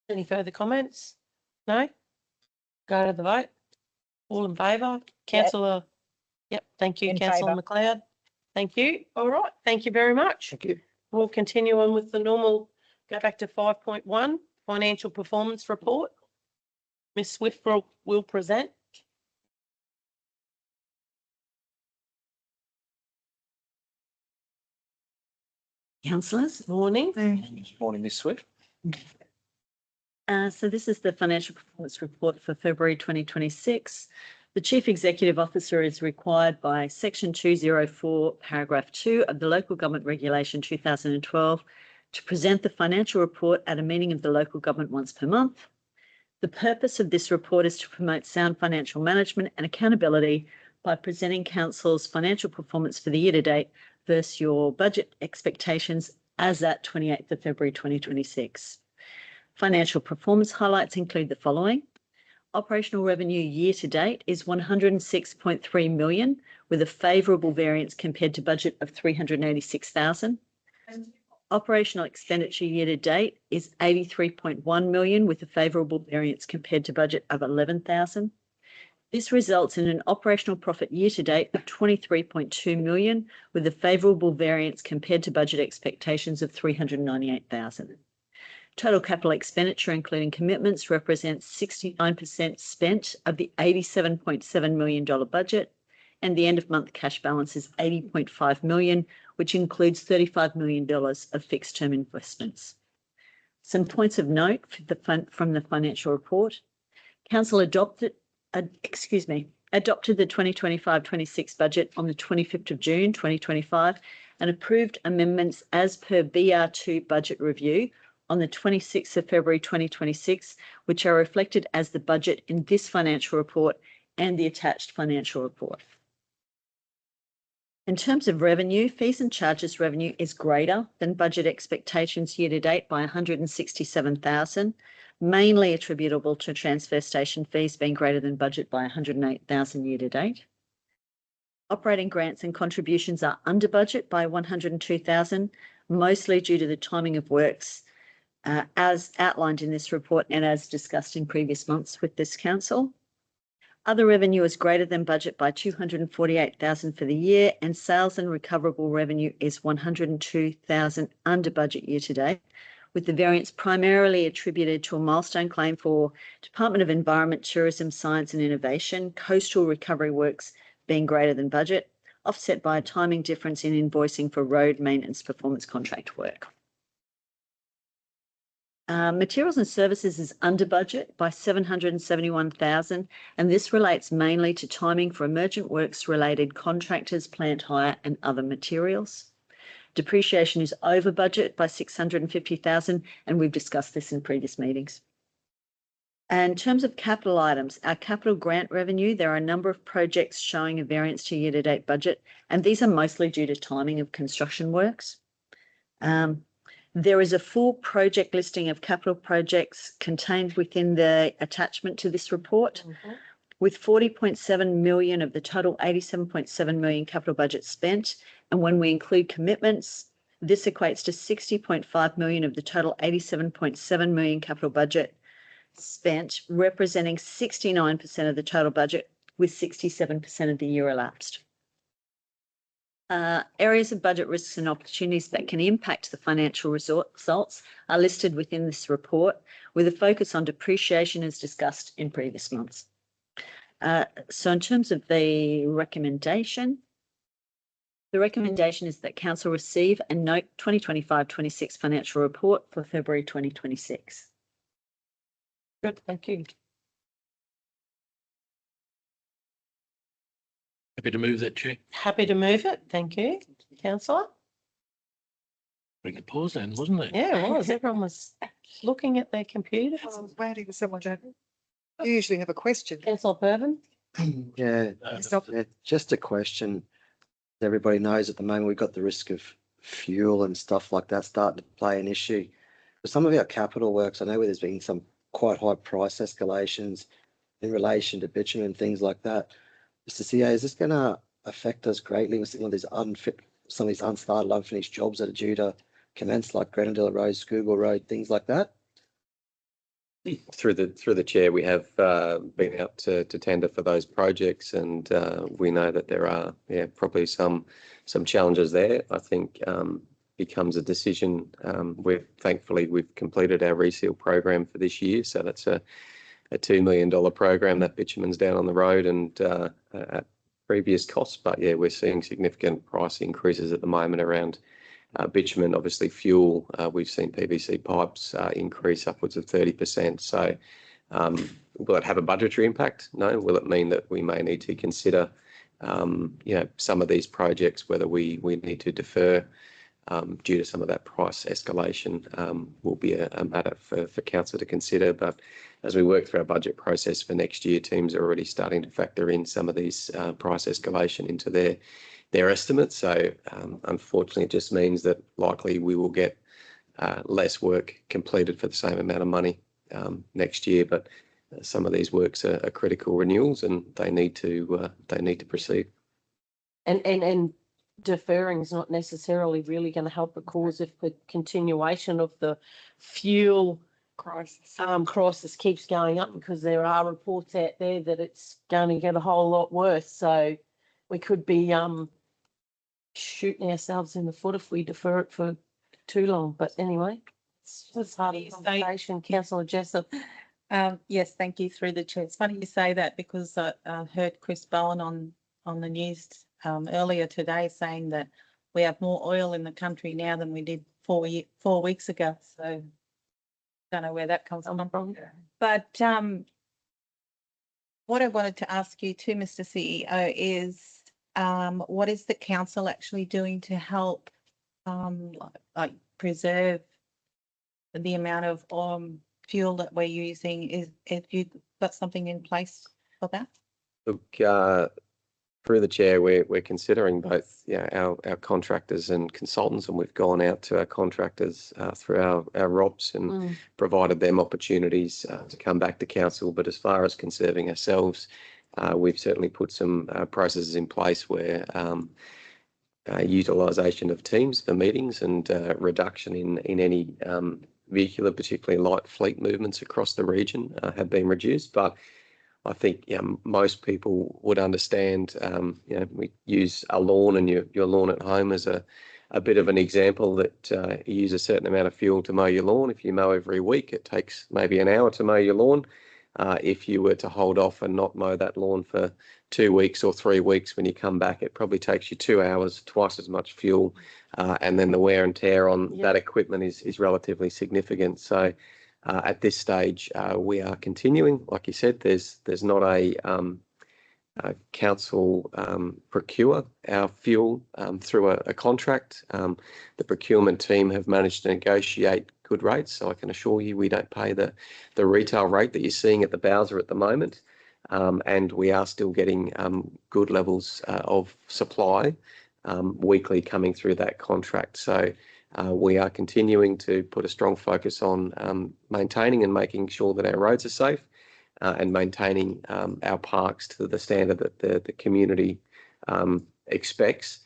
Any further comments? No? Go to the vote. All in favour? Councillor? Yep. Thank you, In Councillor favour. McLeod. Thank you. All right. Thank you very much. Thank you. We'll continue on with the normal, go back to 5.1, financial performance report. Ms Swift will present. Councillors, morning. Morning, Ms. Swift. So this is the financial performance report for February 2026. The Chief Executive Officer is required by Section 204, Paragraph 2 of the Local Government Regulation 2012 to present the financial report at a meeting of the local government once per month. The purpose of this report is to promote sound financial management and accountability by presenting Council's financial performance for the year to date versus your budget expectations as at 28th of February 2026. Financial performance highlights include the following. Operational revenue year to date is 106.3 million, with a favourable variance compared to budget of 386,000. Operational expenditure year to date is 83.1 million, with a favourable variance compared to budget of 11,000. This results in an operational profit year to date of 23.2 million, with a favourable variance compared to budget expectations of 398,000. Total capital expenditure, including commitments, represents 69% spent of the $87.7 million budget, and the end of month cash balance is 80.5 million, which includes $35 million of fixed term investments. Some points of note from the financial report. Council adopted the 2025-26 budget on the 25th of June 2025 and approved amendments as per BR2 budget review on the 26th of February 2026, which are reflected as the budget in this financial report and the attached financial report. In terms of revenue, fees and charges revenue is greater than budget expectations year to date by 167,000, mainly attributable to transfer station fees being greater than budget by 108,000 year to date. Operating grants and contributions are under budget by 102,000, mostly due to the timing of works as outlined in this report and as discussed in previous months with this council. Other revenue is greater than budget by 248,000 for the year, and sales and recoverable revenue is 102,000 under budget year to date, with the variance primarily attributed to a milestone claim for Department of Environment, Tourism, Science and Innovation, coastal recovery works being greater than budget, offset by a timing difference in invoicing for road maintenance performance contract work. Materials and services is under budget by 771,000, and this relates mainly to timing for emergent works related contractors, plant hire and other materials. Depreciation is over budget by 650,000, and we've discussed this in previous meetings. And in terms of capital items, our capital grant revenue, there are a number of projects showing a variance to year-to-date budget, and these are mostly due to timing of construction works. There is a full project listing of capital projects contained within the attachment to this report, with 40.7 million of the total 87.7 million capital budget spent. And when we include commitments, this equates to 60.5 million of the total 87.7 million capital budget spent, representing 69% of the total budget, with 67% of the year elapsed. Areas of budget risks and opportunities that can impact the financial results are listed within this report, with a focus on depreciation as discussed in previous months. So in terms of the recommendation is that Council receive and note 2025-26 financial report for February 2026. Good, thank you. Happy to move that, Chair. Happy to move it. Thank you, councillor. Bring the pause then, wasn't it? Yeah, it was. Everyone was looking at their computers. I was waiting for someone to, you usually have a question. Councillor Pervin? Yeah, yeah, just a question. Everybody knows at the moment we've got the risk of fuel and stuff like that starting to play an issue. For some of our capital works, I know there's been some quite high price escalations in relation to bitumen and things like that. Mr. CA, is this going to affect us greatly with some of these unstarted, unfinished jobs that are due to commence, like Grenadilla Road, Scoogall Road, things like that? Through the chair, we have been out to tender for those projects, and we know that there are probably some challenges there. I think becomes a decision. Thankfully we've completed our reseal program for this year, so that's a $2 million program. That bitumen's down on the road and at previous costs, but yeah, we're seeing significant price increases at the moment around bitumen, obviously fuel, we've seen PVC pipes increase upwards of 30%. So will it have a budgetary impact? No. Will it mean that we may need to consider, some of these projects, whether we need to defer due to some of that price escalation, will be a matter for council to consider. But as we work through our budget process for next year, teams are already starting to factor in some of these price escalation into their estimates. So unfortunately, it just means that likely we will get less work completed for the same amount of money next year. But some of these works are critical renewals, and they need to proceed. And deferring is not necessarily really going to help the cause if the continuation of the fuel crisis keeps going up, because there are reports out there that it's going to get a whole lot worse. So we could be shooting ourselves in the foot if we defer it for too long. But anyway, it's just hard conversation. Councillor Jessup. Yes, thank you, through the chair. It's funny you say that, because I heard Chris Bowen on the news earlier today saying that we have more oil in the country now than we did 4 weeks ago. So don't know where that comes from. But what I wanted to ask you too, Mr. CEO, is what is the council actually doing to help like preserve the amount of fuel that we're using? If you've got something in place for that? Look, through the chair, we're considering both our contractors and consultants, and we've gone out to our contractors through our ROPs and provided them opportunities to come back to council. But as far as conserving ourselves, we've certainly put some processes in place where utilisation of teams for meetings and reduction in any vehicular, particularly light fleet movements across the region have been reduced. But I think most people would understand, we use a lawn, and your lawn at home as a bit of an example that you use a certain amount of fuel to mow your lawn. If you mow every week, it takes maybe an hour to mow your lawn. If you were to hold off and not mow that lawn for 2 weeks or 3 weeks, when you come back, it probably takes you 2 hours, twice as much fuel. And then the wear and tear on that equipment is relatively significant. So at this stage, we are continuing. Like you said, there's not a council procure our fuel through a contract. The procurement team have managed to negotiate good rates, so I can assure you we don't pay the retail rate that you're seeing at the Bowser at the moment. And we are still getting good levels of supply weekly coming through that contract. So we are continuing to put a strong focus on maintaining and making sure that our roads are safe and maintaining our parks to the standard that the community expects.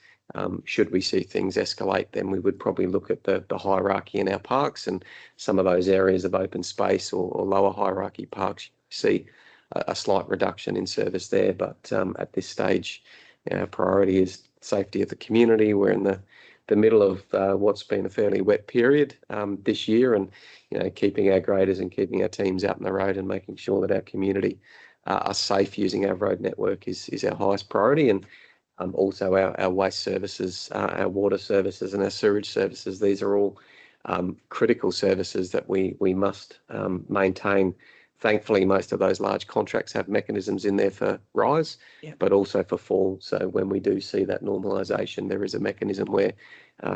Should we see things escalate, then we would probably look at the hierarchy in our parks, and some of those areas of open space or lower hierarchy parks, you see a slight reduction in service there. But at this stage, our priority is safety of the community. We're in the middle of what's been a fairly wet period this year, and keeping our graders and keeping our teams out on the road and making sure that our community are safe using our road network is our highest priority. And also our waste services, our water services and our sewage services. These are all critical services that we must maintain. Thankfully, most of those large contracts have mechanisms in there for rise, but also for fall. So when we do see that normalisation, there is a mechanism where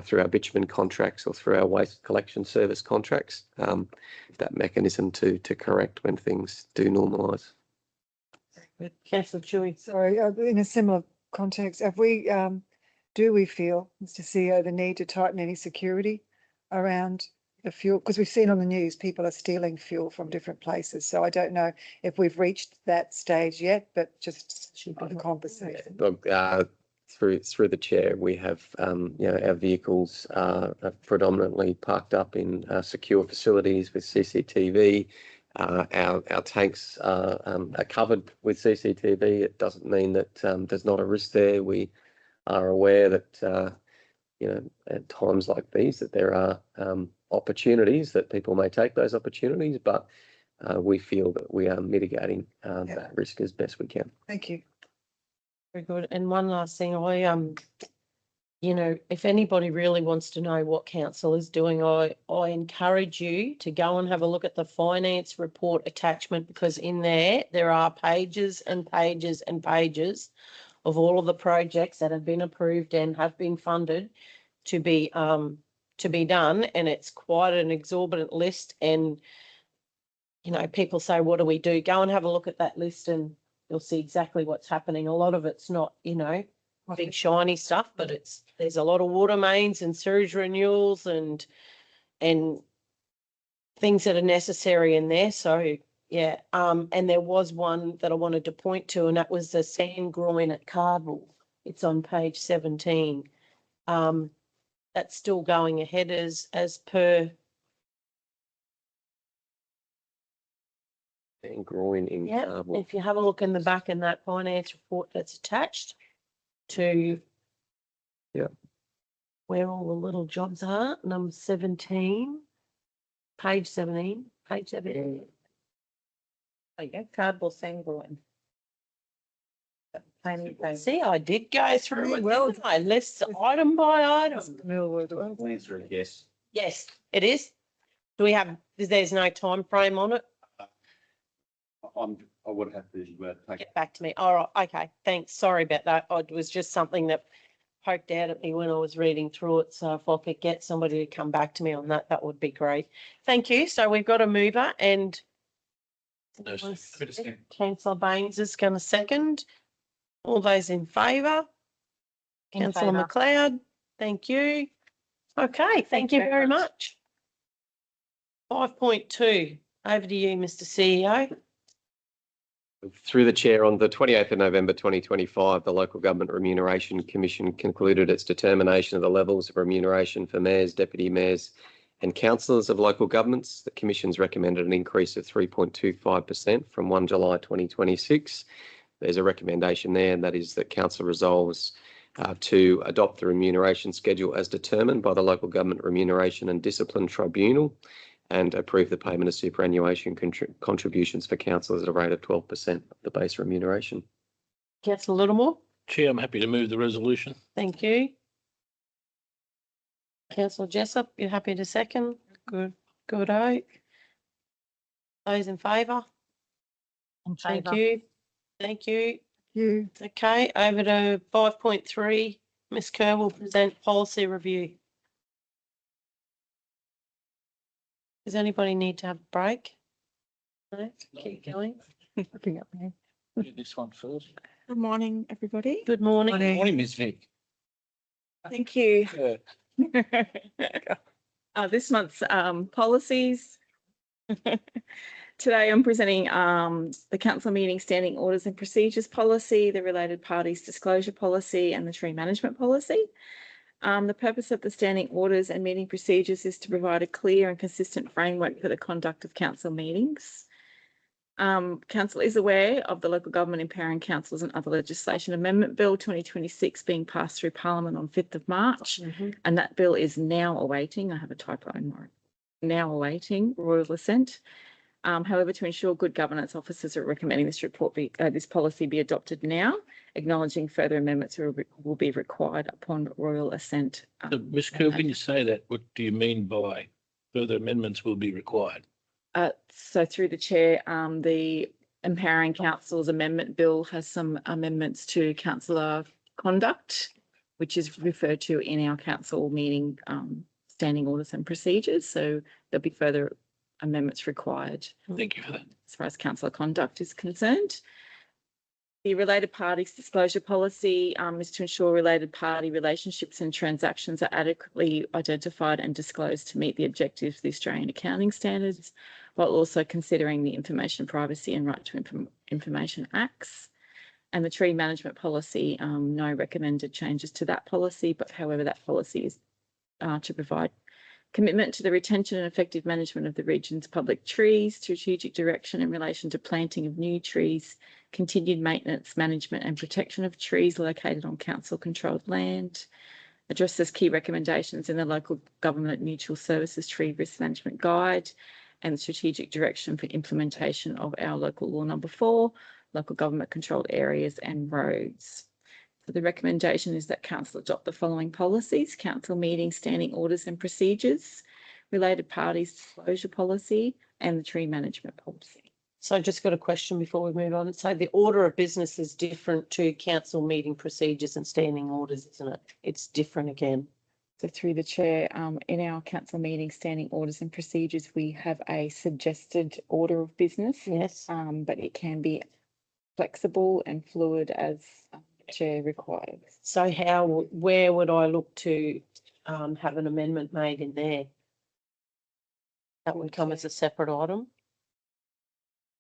through our bitumen contracts or through our waste collection service contracts, that mechanism to correct when things do normalise. Councillor Chewy. Sorry, in a similar context, have we, do we feel, Mr. CEO, the need to tighten any security around the fuel? Because we've seen on the news people are stealing fuel from different places. So I don't know if we've reached that stage yet, but just a conversation. Look, through the chair, we have our vehicles are predominantly parked up in secure facilities with CCTV. Our tanks are covered with CCTV. It doesn't mean that there's not a risk there. We are aware that at times like these that there are opportunities that people may take those opportunities, but we feel that we are mitigating that risk as best we can. Thank you. Very good. And one last thing, you know, if anybody really wants to know what council is doing, I encourage you to go and have a look at the finance report attachment, because in there are pages and pages and pages of all of the projects that have been approved and have been funded to be done. And it's quite an exorbitant list. And, you know, people say, what do we do? Go and have a look at that list and you'll see exactly what's happening. A lot of it's not, you know, big shiny stuff, but there's a lot of water mains and sewage renewals and things that are necessary in there. So yeah, and there was one that I wanted to point to, and that was the sand groin at Cardwell. It's on page 17. That's still going ahead as per. And groin in Yeah, Cardwell. if you have a look in the back in that finance report that's attached to where all the little jobs are, number 17, page 17, page 17. Oh, yeah, cardboard sangroin. See, I did go through it, Well didn't I? List item by item. Answer yes. Yes, it is. Do we have, there's no time frame on it? I would have to take. Get back to me. All right, okay, thanks. Sorry about that. It was just something that poked out at me when I was reading through it. So if I could get somebody to come back to me on that, that would be great. Thank you. So we've got a mover and Councillor Baines is going to second. All those in favour? In Councillor favour. McLeod, thank you. Okay, thank you very much. 5.2, over to you, Mr CEO. Through the chair, on the 28th of November 2025, the Local Government Remuneration Commission concluded its determination of the levels of remuneration for mayors, deputy mayors and councillors of local governments. The Commission's recommended an increase of 3.25% from 1 July 2026. There's a recommendation there, and that is that Council resolves to adopt the remuneration schedule as determined by the Local Government Remuneration and Discipline Tribunal and approve the payment of superannuation contributions for councillors at a rate of 12% of the base remuneration. Councillor Littlemore, Chair, I'm happy to move the resolution. thank you. Councillor Jessup, you happy to second? Good, good. Those in favour? In Thank favour. you. Thank you. You, Okay, over to 5.3. Ms Kerr will present policy review. Does anybody need to have a break? No, keep going. looking at me. Do this one first. Good morning, everybody. Good morning. Morning, Ms Vic. Thank you. This month's policies. Today I'm presenting the council meeting standing orders and procedures policy, the related parties disclosure policy and the tree management policy. The purpose of the standing orders and meeting procedures is to provide a clear and consistent framework for the conduct of council meetings. Council is aware of the Local Government Empowering Councils and Other Legislation Amendment Bill 2026 being passed through Parliament on 5th of March, and that bill is now awaiting, I have a typo in my, now awaiting royal assent. However, to ensure good governance, officers are recommending this policy be adopted now, acknowledging further amendments will be required upon royal assent. So, Ms Kerr, when you say that, what do you mean by further amendments will be required? So through the chair, the Empowering Councils Amendment Bill has some amendments to councillor conduct, which is referred to in our council meeting standing orders and procedures. So there'll be further amendments required. Thank you for that. As far as councillor conduct is concerned. The related parties disclosure policy is to ensure related party relationships and transactions are adequately identified and disclosed to meet the objectives of the Australian Accounting Standards, while also considering the Information Privacy and Right to Information Acts. And the tree management policy, no recommended changes to that policy, but however, that policy is to provide commitment to the retention and effective management of the region's public trees, strategic direction in relation to planting of new trees, continued maintenance, management and protection of trees located on council-controlled land, addresses key recommendations in the Local Government Mutual Services Tree Risk Management Guide, and strategic direction for implementation of our local law number 4, local government controlled areas and roads. So the recommendation is that council adopt the following policies: council meeting standing orders and procedures, related parties disclosure policy, and the tree management policy. So I just got a question before we move on. So the order of business is different to council meeting procedures and standing orders, isn't it? It's different again. So through the chair, in our council meeting standing orders and procedures, we have a suggested order of business, Yes. but it can be flexible and fluid as the chair requires. So where would I look to have an amendment made in there? That would come as a separate item.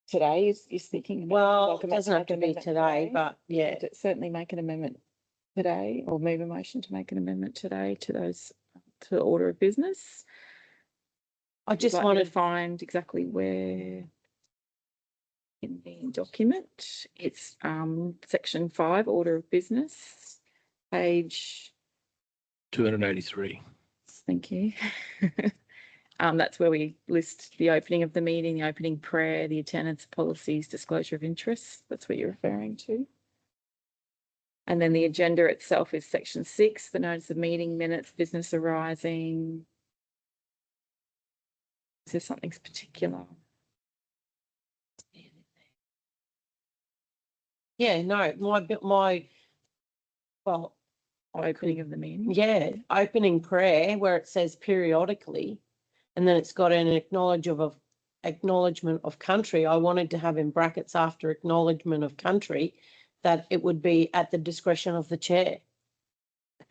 Today is thinking. Well, it doesn't have to be today, but yeah. Certainly make an amendment today, or move a motion to make an amendment today to those, to the order of business. I just Like me wanted to find exactly where in the document. It's section 5, order of business, page, 283. thank you. That's where we list the opening of the meeting, the opening prayer, the attendance policies, disclosure of interests. That's what you're referring to. And then the agenda itself is section 6, the notice of meeting, minutes, business arising. Is there something particular? Yeah, no, well, Opening of the meeting? yeah, opening prayer where it says periodically, and then it's got an acknowledgement of country. I wanted to have in brackets after acknowledgement of country that it would be at the discretion of the chair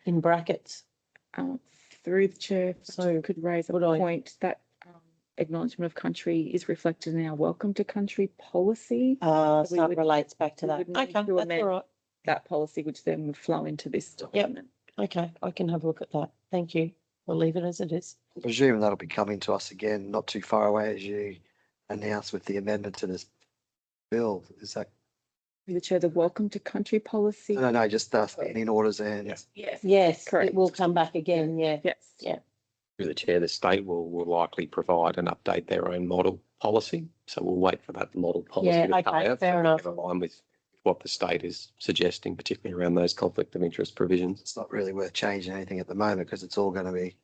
in brackets. Through the chair, So could raise a would I- point that acknowledgement of country is reflected in our welcome to country policy. So we it would- relates back to we that. would need Okay, to that's amend all right. that policy, which then would flow into this document. Okay, I can have a look at that. Thank you. We'll leave it as it is. I presume that'll be coming to us again, not too far away as you announced with the amendment to this bill. Is that, Through the chair, the welcome to country policy. no, just standing orders and Yes. Yes, Correct. it will come back again, yeah. Yes. Yeah. Through the chair, the state will likely provide and update their own model policy. So we'll wait for that model policy Yeah, to come okay, out. fair so we enough. can align with what the state is suggesting, particularly around those conflict of interest provisions. it's not really worth changing anything at the moment because it's all going to be,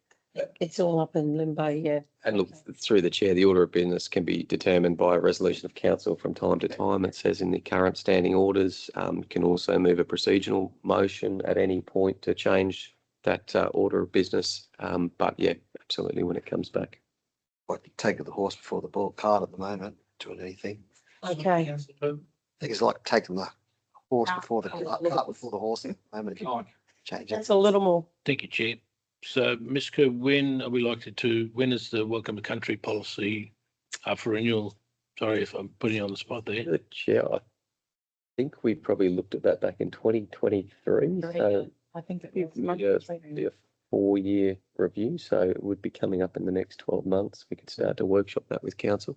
It's all up in limbo, yeah. And look, through the chair, the order of business can be determined by a resolution of council from time to time. It says in the current standing orders, can also move a procedural motion at any point to change that order of business. But yeah, absolutely when it comes back. like taking the horse before the cart at the moment, doing anything. Okay. I think it's like taking the horse before the cart before the horse at the moment. If you change it. That's a little more. Thank you, Chair. So, Ms. Kerr, when are we likely to, when is the welcome to country policy up for renewal? Sorry if I'm putting you on the spot there. The chair, I think we probably looked at that back in 2023. So I think it'd be a 4-year review. So it would be coming up in the next 12 months. We could start to workshop that with council.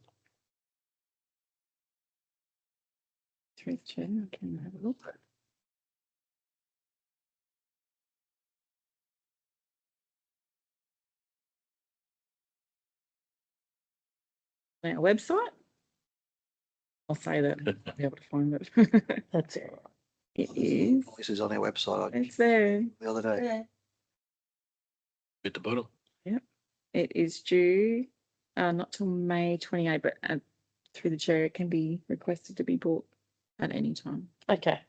Through the chair, I can have a look. On our website. I'll say that, I'll be able to find it. That's all right. It is, This is on our website it's there. the other day. At the bottom. It is due, not till May 28, but through the chair, it can be requested to be bought at any time. Okay.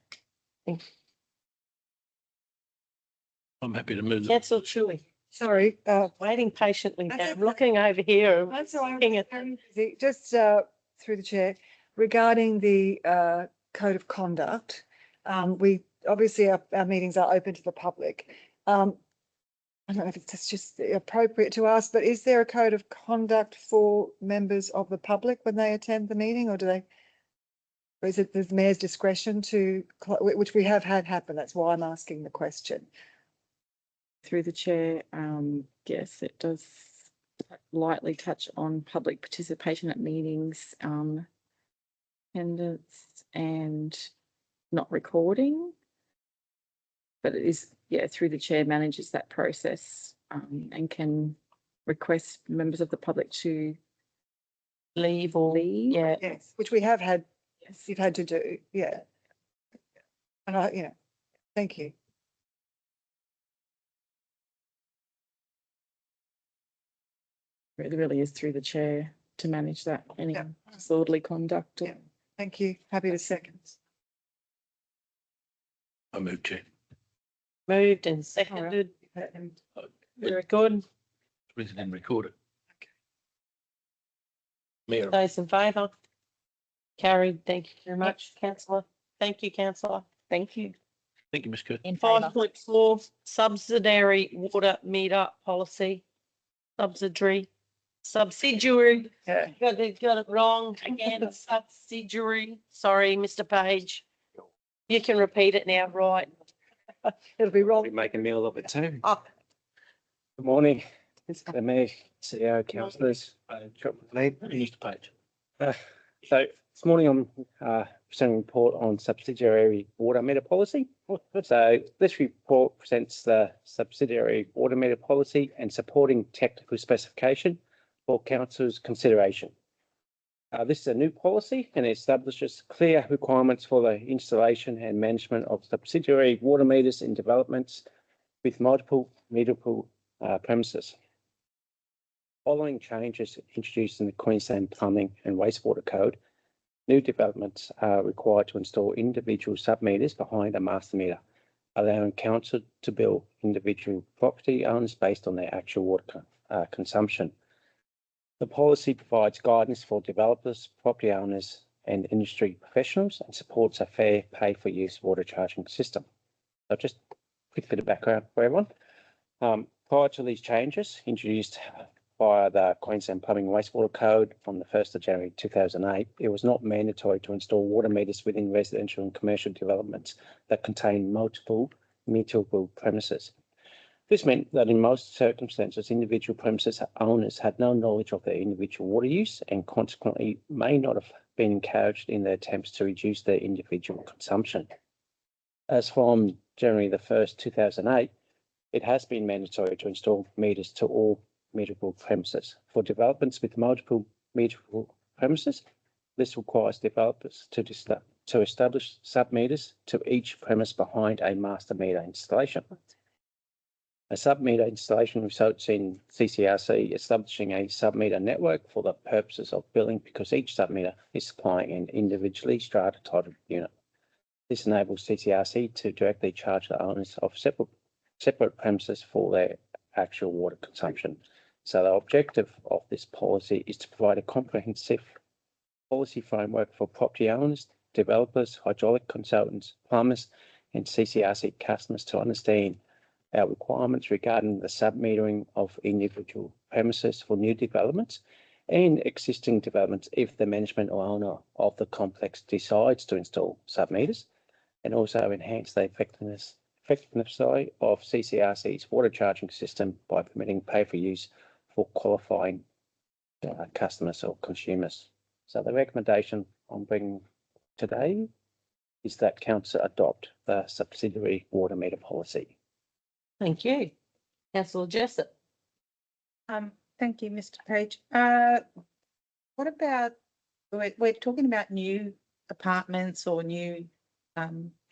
I'm happy to move. the- Councillor Chewy, Sorry, waiting patiently. That's there. I'm okay. looking over here. that's all looking at- right. Just through the chair, regarding the code of conduct, we obviously our meetings are open to the public. I don't know if it's just appropriate to ask, but is there a code of conduct for members of the public when they attend the meeting, or do they? Or is it the mayor's discretion to, which we have had happen? That's why I'm asking the question. Through the chair, yes, it does lightly touch on public participation at meetings, attendance and not recording. But it is, yeah, through the chair manages that process and can request members of the public to Leave or, leave. yeah. Yes, which we have had, Yes. you've had to do, yeah. And I, Thank you. It really is through the chair to manage that, any Yeah. disorderly conduct. Yeah. Thank you. Happy to second. I move to. Moved and seconded. Very good. Reason and record it. Mayor. Those in favour? Carried. Thank you very much, councillor. Thank you, councillor. Thank you. Thank you, Ms. Curtin. In favour. 5.4 subsidiary water meter policy. Subsidiary. Yeah. Got it wrong again. Subsidiary. Sorry, Mr. Page. You can repeat it now, right? It'll be wrong. We make a meal of it too. Oh, Good morning, Mr. Mayor, CEO, councillors. Mr. Page. So this morning I'm presenting a report on subsidiary water meter policy. So this report presents the subsidiary water meter policy and supporting technical specification for council's consideration. This is a new policy and it establishes clear requirements for the installation and management of subsidiary water meters in developments with multiple meterable premises. Following changes introduced in the Queensland Plumbing and Wastewater Code, new developments are required to install individual sub-meters behind a master meter, allowing council to bill individual property owners based on their actual water consumption. The policy provides guidance for developers, property owners and industry professionals and supports a fair pay-for-use water charging system. So just a quick bit of background for everyone. Prior to these changes introduced via the Queensland Plumbing and Wastewater Code from the 1st of January 2008, it was not mandatory to install water meters within residential and commercial developments that contain multiple meterable premises. This meant that in most circumstances, individual premises owners had no knowledge of their individual water use and consequently may not have been encouraged in their attempts to reduce their individual consumption. As from January the 1st, 2008, it has been mandatory to install meters to all meterable premises. For developments with multiple meterable premises, this requires developers to establish sub-meters to each premise behind a master meter installation. A sub-meter installation results in CCRC establishing a sub-meter network for the purposes of billing because each sub-meter is supplying an individually strata-titled unit. This enables CCRC to directly charge the owners of separate premises for their actual water consumption. So the objective of this policy is to provide a comprehensive policy framework for property owners, developers, hydraulic consultants, plumbers, and CCRC customers to understand our requirements regarding the sub-metering of individual premises for new developments and existing developments if the management or owner of the complex decides to install sub-meters, and also enhance the effectiveness of CCRC's water charging system by permitting pay-for-use for qualifying customers or consumers. So the recommendation I'm bringing today is that council adopt the subsidiary water meter policy. thank you. Councillor Jessup. Thank you, Mr. Page. What about, we're talking about new apartments or new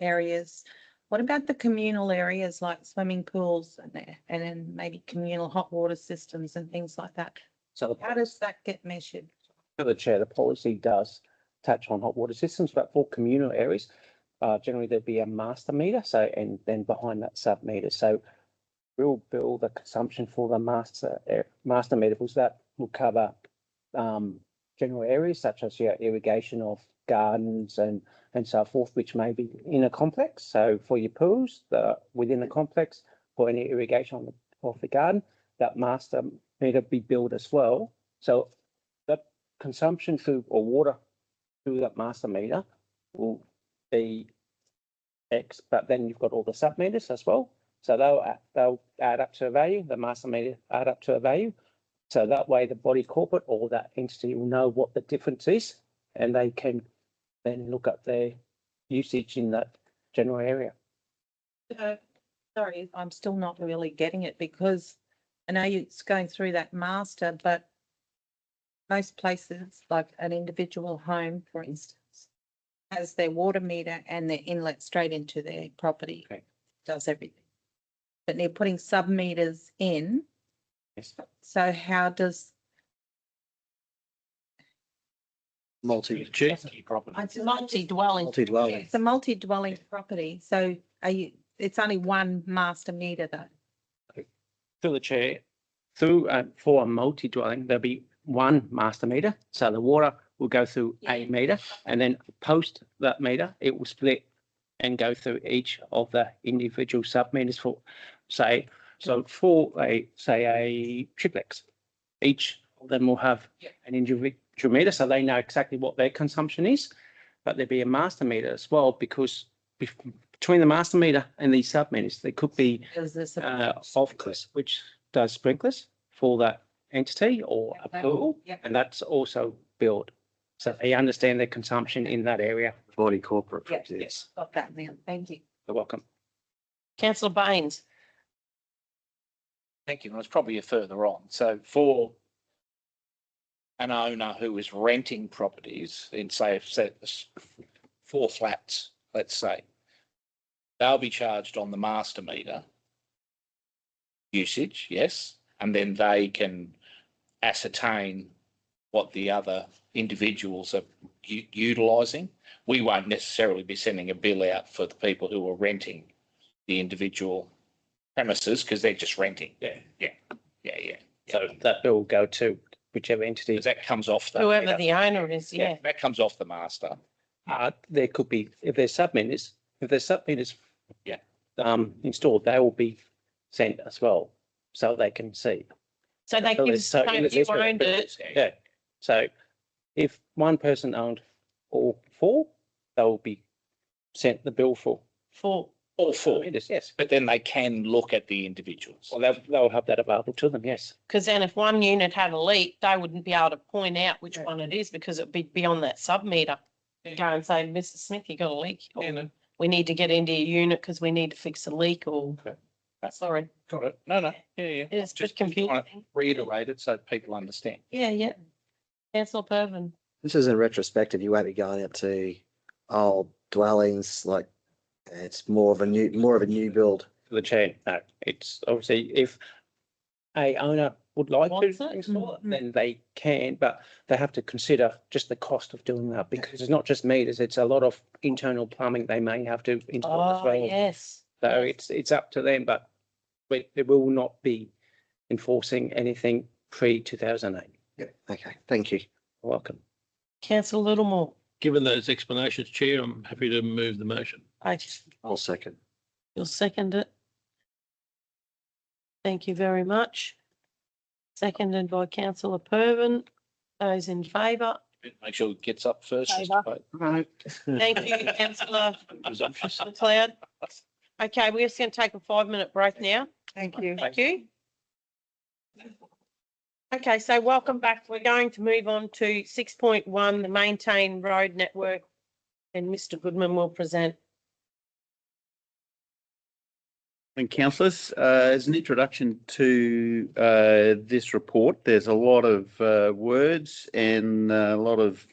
areas. What about the communal areas like swimming pools and then maybe communal hot water systems and things like that? So How does that get measured? to the chair, the policy does touch on hot water systems, but for communal areas, generally there'd be a master meter. So, and then behind that sub meter. So we'll bill the consumption for the master meters that will cover general areas such as irrigation of gardens and so forth, which may be in a complex. So for your pools, within the complex, for any irrigation of the garden, that master meter be billed as well. So that consumption through or water through that master meter will be X, but then you've got all the sub meters as well. So they'll add up to a value, the master meter add up to a value. So that way the body corporate or that entity will know what the difference is and they can then look at their usage in that general area. Sorry, I'm still not really getting it because I know it's going through that master, but most places, like an individual home, for instance, has their water meter and their inlet straight into their property. Okay. does everything. But they're putting sub-meters in. Yes. So how does, Multi, Chair. It's multi-dwelling. multi-dwelling. it's a multi-dwelling property, so it's only one master meter though? Through the chair, for a multi-dwelling, there'll be one master meter. So the water will go through a meter, and then post that meter, it will split and go through each of the individual sub-meters for, for a triplex. Each of them will have an individual meter, so they know exactly what their consumption is, but there'll be a master meter as well, because between the master meter and these sub-meters, there could be Ofcus, which does sprinklers for that entity or a pool, and that's also billed. So they understand their consumption in that area. Body corporate. Yes, got that now. Thank you. You're welcome. Councillor Baines. Thank you. And it's probably further on. So for an owner who is renting properties in, say, 4 flats, let's say, they'll be charged on the master meter usage, yes, and then they can ascertain what the other individuals are utilising. We won't necessarily be sending a bill out for the people who are renting the individual premises because they're just renting. Yeah. So that bill will go to whichever entity. That comes off the Whoever meter. the owner is, yeah. That comes off the master. There could be, if there's sub-meters, Yeah. Installed, they will be sent as well, so they can see. So they So give, it's- so so if you owned it, Yeah, so if one person owned all 4, they will be sent the bill for All 4. meters, yes. But then they can look at the individuals. Well, they'll have that available to them, yes. because then if one unit had a leak, they wouldn't be able to point out which one it is because it'd be beyond that sub-meter. Go and say, Mrs. Smith, you got a leak. Or, we need to get into your unit because we need to fix a leak or, sorry. Got it. No. Yeah. It's just trying to confusing. reiterate it so people understand. Yeah. Councillor Pervin. This is in retrospective. You won't be going out to old dwellings, like it's more of a new build. For the chair, no, it's obviously if a owner would like Wants to it? install it, then they can, but they have to consider just the cost of doing that because it's not just meters, it's a lot of internal plumbing they may have to install as Oh, well. yes. So it's up to them, but it will not be enforcing anything pre-2008. Okay, thank you. You're welcome. Councillor Littlemore. Given those explanations, Chair, I'm happy to move the motion. I'll second. You'll second it. Thank you very much. Seconded by Councillor Pervin. Those in favour? Make sure it gets up first. Favour. Thank you, Councillor McLeod. Okay, we're just going to take a 5-minute break now. Thank you. Thank you. Okay, so welcome back. We're going to move on to 6.1, the maintain road network, and Mr. Goodman will present. And councillors, as an introduction to this report, there's a lot of words and a lot of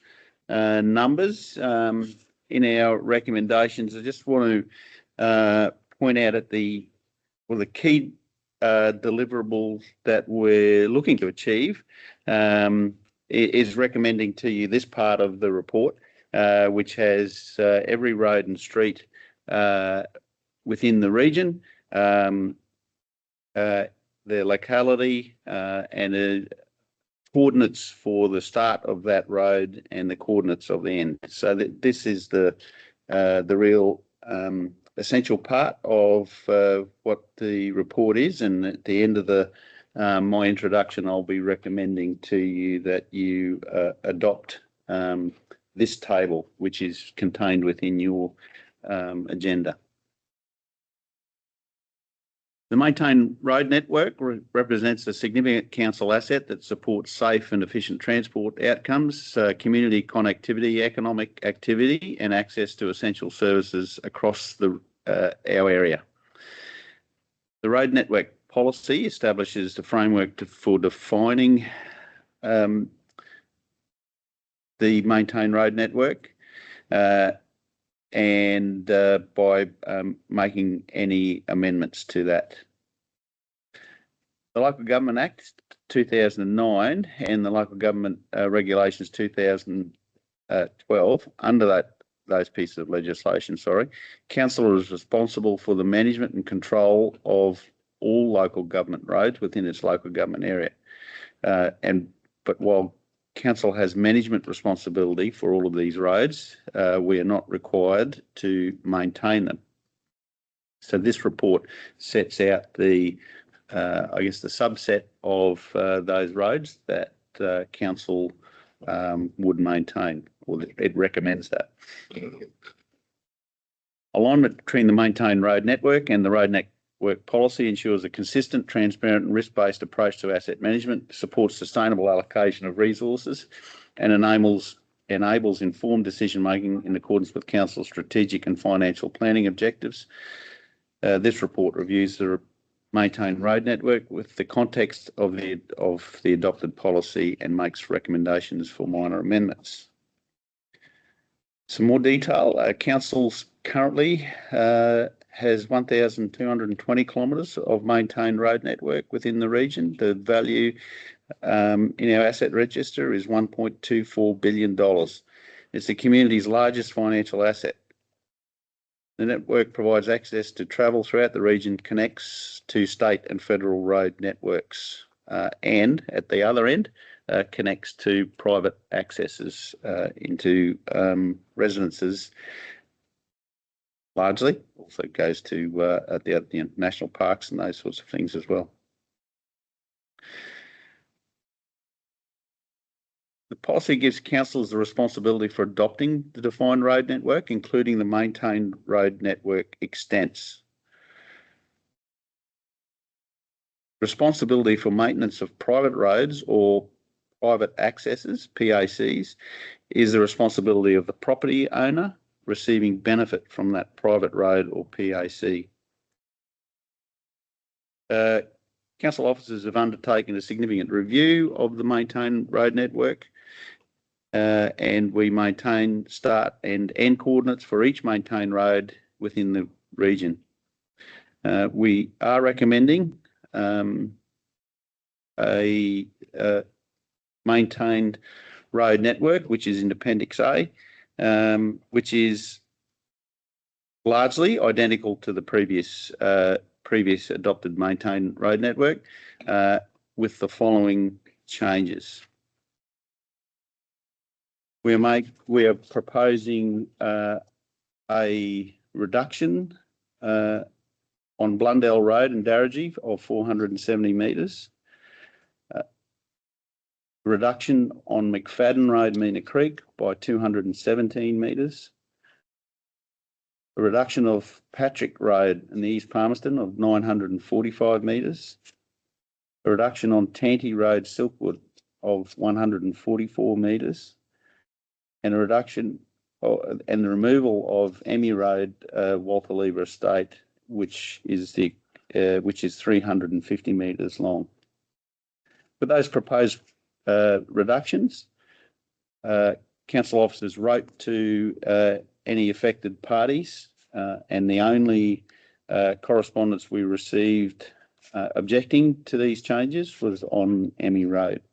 numbers in our recommendations. I just want to point out at the key deliverables that we're looking to achieve is recommending to you this part of the report, which has every road and street within the region, the locality and coordinates for the start of that road and the coordinates of the end. So this is the real essential part of what the report is, and at the end of my introduction, I'll be recommending to you that you adopt this table, which is contained within your agenda. The maintained road network represents a significant council asset that supports safe and efficient transport outcomes, community connectivity, economic activity, and access to essential services across our area. The road network policy establishes the framework for defining the maintained road network. and by making any amendments to that. The Local Government Act 2009 and the Local Government Regulations 2012, under those pieces of legislation, council is responsible for the management and control of all local government roads within its local government area. But while council has management responsibility for all of these roads, we are not required to maintain them. So this report sets out the, I guess, the subset of those roads that council would maintain, or it recommends that. Alignment between the maintained road network and the road network policy ensures a consistent, transparent and risk-based approach to asset management, supports sustainable allocation of resources and enables informed decision-making in accordance with council's strategic and financial planning objectives. This report reviews the maintained road network with the context of the adopted policy and makes recommendations for minor amendments. Some more detail. Council's currently has 1,220 kilometres of maintained road network within the region. The value in our asset register is $1.24 billion. It's the community's largest financial asset. The network provides access to travel throughout the region, connects to state and federal road networks, and at the other end, connects to private accesses into residences. Largely, also goes to the national parks and those sorts of things as well. The policy gives councils the responsibility for adopting the defined road network, including the maintained road network extents. Responsibility for maintenance of private roads or private accesses, PACs, is the responsibility of the property owner receiving benefit from that private road or PAC. Council officers have undertaken a significant review of the maintained road network, and we maintain start and end coordinates for each maintained road within the region. We are recommending a maintained road network, which is in Appendix A, which is largely identical to the previous adopted maintained road network, with the following changes. We are proposing a reduction on Blundell Road in Darragee of 470 metres. Reduction on McFadden Road, Mena Creek by 217 metres. A reduction of Patrick Road in the East Palmerston of 945 metres. A reduction on Tanty Road, Silkwood of 144 metres. And a reduction and the removal of Emmy Road, Walter Lever Estate, which is 350 metres long. With those proposed reductions, council officers wrote to any affected parties, and the only correspondence we received objecting to these changes was on Emmy Road.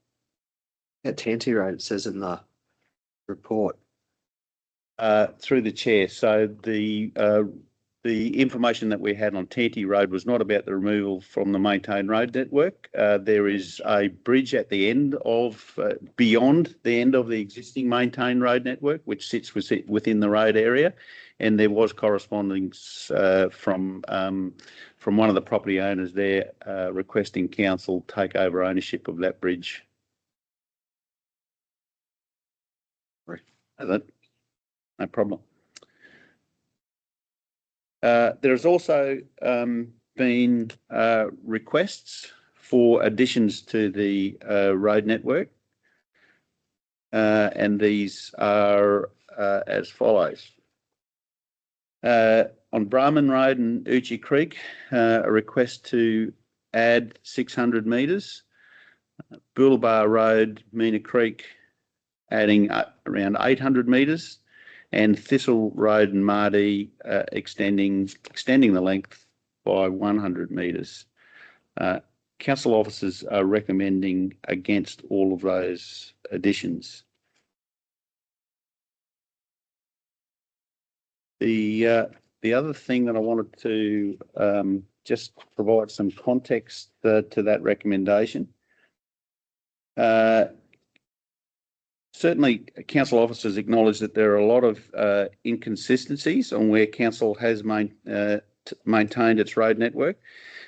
At Tanty Road, it says in the report. Through the chair. So the information that we had on Tanty Road was not about the removal from the maintained road network. There is a bridge at the end of, beyond the end of the existing maintained road network, which sits within the road area. And there was correspondence from one of the property owners there requesting council take over ownership of that bridge. No problem. There's also been requests for additions to the road network, and these are as follows. On Brahman Road and Uchi Creek, a request to add 600 metres. Boulevard Road, Mena Creek, adding around 800 metres. and Thistle Road and Mardy extending the length by 100 metres. Council officers are recommending against all of those additions. The other thing that I wanted to just provide some context to that recommendation. Certainly, council officers acknowledge that there are a lot of inconsistencies on where council has maintained its road network.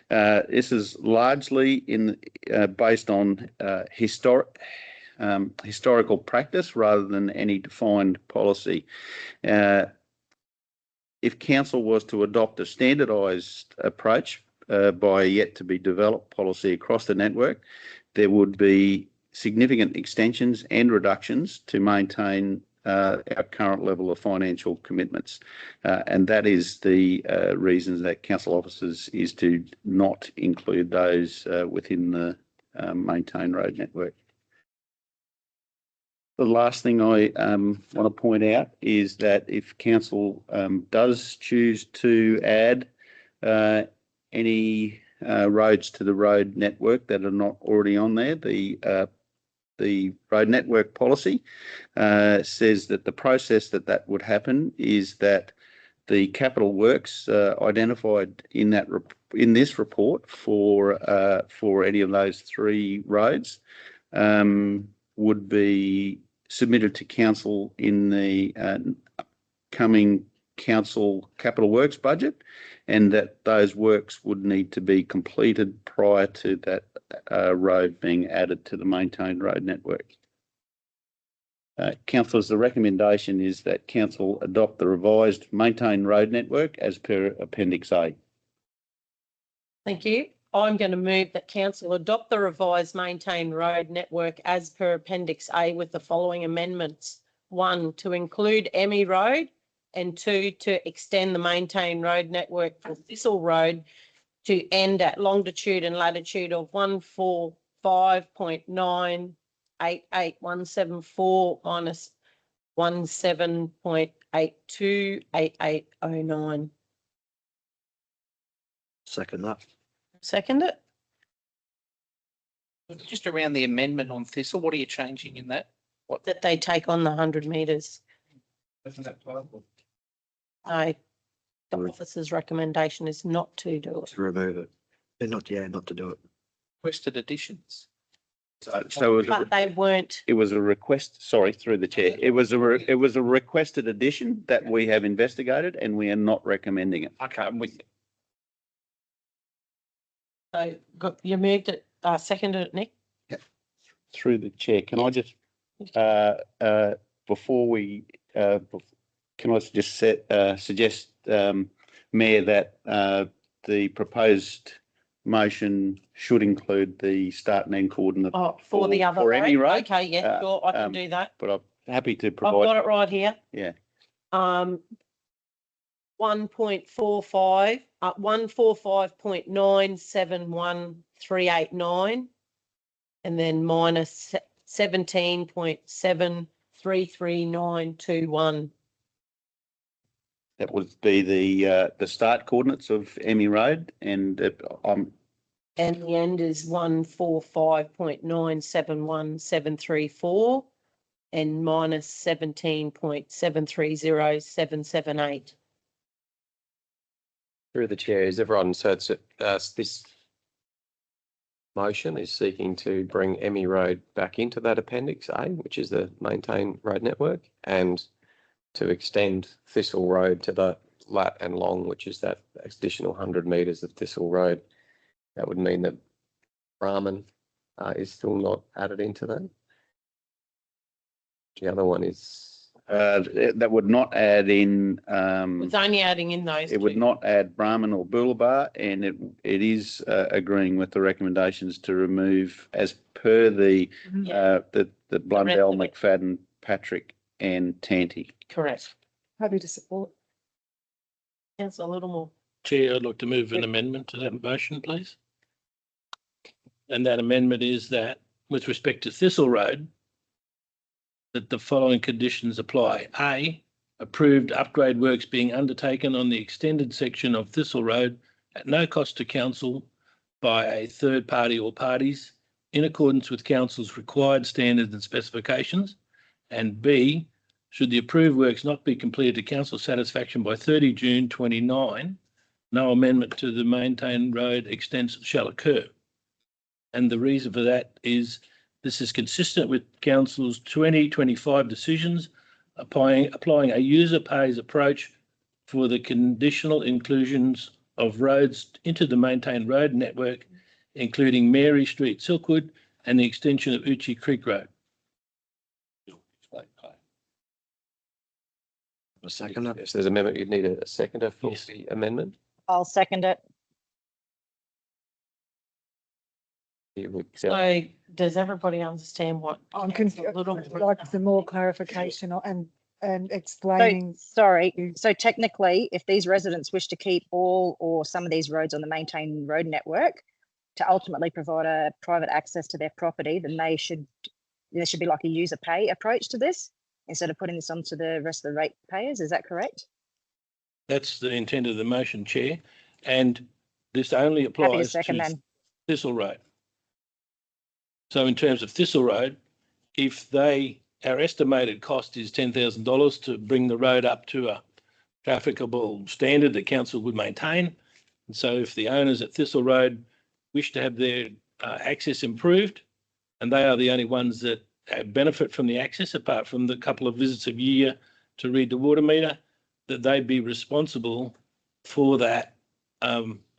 This is largely based on historical practice rather than any defined policy. If council was to adopt a standardised approach by a yet to be developed policy across the network, there would be significant extensions and reductions to maintain our current level of financial commitments. And that is the reasons that council officers is to not include those within the maintained road network. The last thing I want to point out is that if council does choose to add any roads to the road network that are not already on there, the road network policy says that the process that would happen is that the capital works identified in this report for any of those 3 roads would be submitted to council in the coming council capital works budget, and that those works would need to be completed prior to that road being added to the maintained road network. Councillors, the recommendation is that council adopt the revised maintained road network as per Appendix A. Thank you. I'm going to move that council adopt the revised maintained road network as per Appendix A with the following amendments. 1, to include Emmy Road, and 2, to extend the maintained road network for Thistle Road to end at longitude and latitude of 145.988.174 minus 17.828809. Second that. Second it. Just around the amendment on Thistle, what are you changing in that? What? That they take on the 100 metres. Isn't that possible? The officer's recommendation is not to do it. To remove it. Not to do it. Requested additions. So But they weren't. it was a request, sorry, through the chair. It was a requested addition that we have investigated and we are not recommending it. Okay, I'm with you. So you moved it, seconded it, Nick? Through the chair, can I just, before we, can I just suggest, Mayor, that the proposed motion should include the start and end coordinate. Oh, for the other for Emmy Road. Okay, yeah, sure, I can do that. But I'm happy to I've provide. got it right here. Yeah. 1.45, 145.971389, and then minus 17.733921. That would be the start coordinates of Emmy Road, and And the end is 145.971734 and minus 17.730778. Through the chair, as everyone heard, this motion is seeking to bring Emmy Road back into that Appendix A, which is the maintained road network, and to extend Thistle Road to the lat and long, which is that additional 100 metres of Thistle Road. That would mean that Brahman is still not added into that. The other one is that would not add in. It's only adding in those. It would not add Brahman or Boulevard, and it is agreeing with the recommendations to remove, as per the Blundell, McFadden, Patrick, and Tanti. Correct. Happy to support. Councillor Littlemore. Chair, I'd like to move an amendment to that motion, please. And that amendment is that with respect to Thistle Road, that the following conditions apply. A, approved upgrade works being undertaken on the extended section of Thistle Road at no cost to council by a third party or parties in accordance with council's required standards and specifications. And B, should the approved works not be completed to council's satisfaction by 30 June 29, no amendment to the maintained road extension shall occur. And the reason for that is this is consistent with council's 2025 decisions applying a user pays approach for the conditional inclusions of roads into the maintained road network, including Mary Street, Silkwood, and the extension of Uchi Creek Road. A second. If there's an amendment, you'd need a seconder for Yes. the amendment. I'll second it. So does everybody understand what? I'm confused. Little- I'd like some more clarification and So, explaining. sorry, so technically, if these residents wish to keep all or some of these roads on the maintained road network to ultimately provide a private access to their property, then there should be like a user pay approach to this instead of putting this onto the rest of the rate payers. Is that correct? That's the intent of the motion, Chair. And this only Happy to applies second to then. Thistle Road. So in terms of Thistle Road, if our estimated cost is $10,000 to bring the road up to a trafficable standard that council would maintain. And so if the owners at Thistle Road wish to have their access improved, and they are the only ones that benefit from the access, apart from the couple of visits a year to read the water meter, that they'd be responsible for that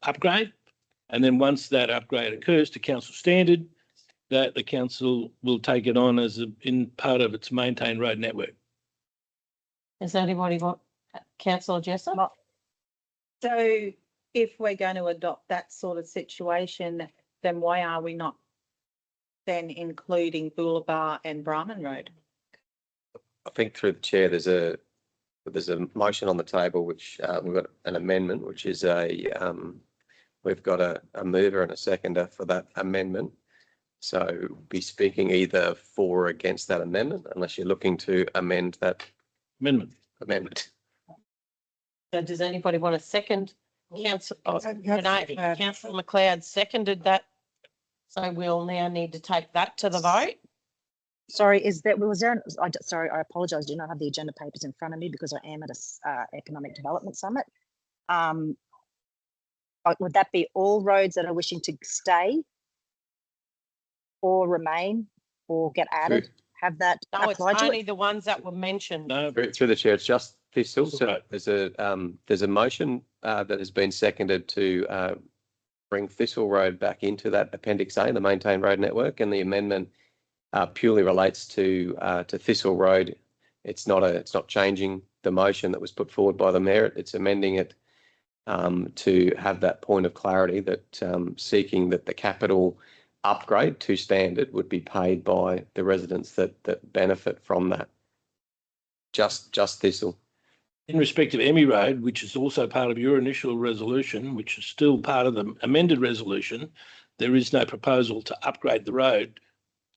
upgrade. And then once that upgrade occurs to council standard, that the council will take it on as in part of its maintained road network. Does anybody want, councillor Jessup? So if we're going to adopt that sort of situation, then why are we not then including Boulevard and Brahman Road? I think through the chair, there's a motion on the table, which we've got an amendment, which is we've got a mover and a seconder for that amendment. So be speaking either for or against that amendment, unless you're looking to amend that Amendment. So does anybody want a second? Councillor McLeod seconded that. So we'll now need to take that to the vote. Sorry, sorry, I apologise. I do not have the agenda papers in front of me because I am at a economic development summit. Would that be all roads that are wishing to stay or remain or get added? Have that No, it's applied to only it? the ones that were mentioned. No, through the chair, it's just Thistle. So Right. there's a motion that has been seconded to bring Thistle Road back into that Appendix A, the maintained road network, and the amendment purely relates to Thistle Road. It's not changing the motion that was put forward by the mayor. It's amending it to have that point of clarity that seeking that the capital upgrade to standard would be paid by the residents that benefit from that. Just Thistle. in respect of Emmy Road, which is also part of your initial resolution, which is still part of the amended resolution, there is no proposal to upgrade the road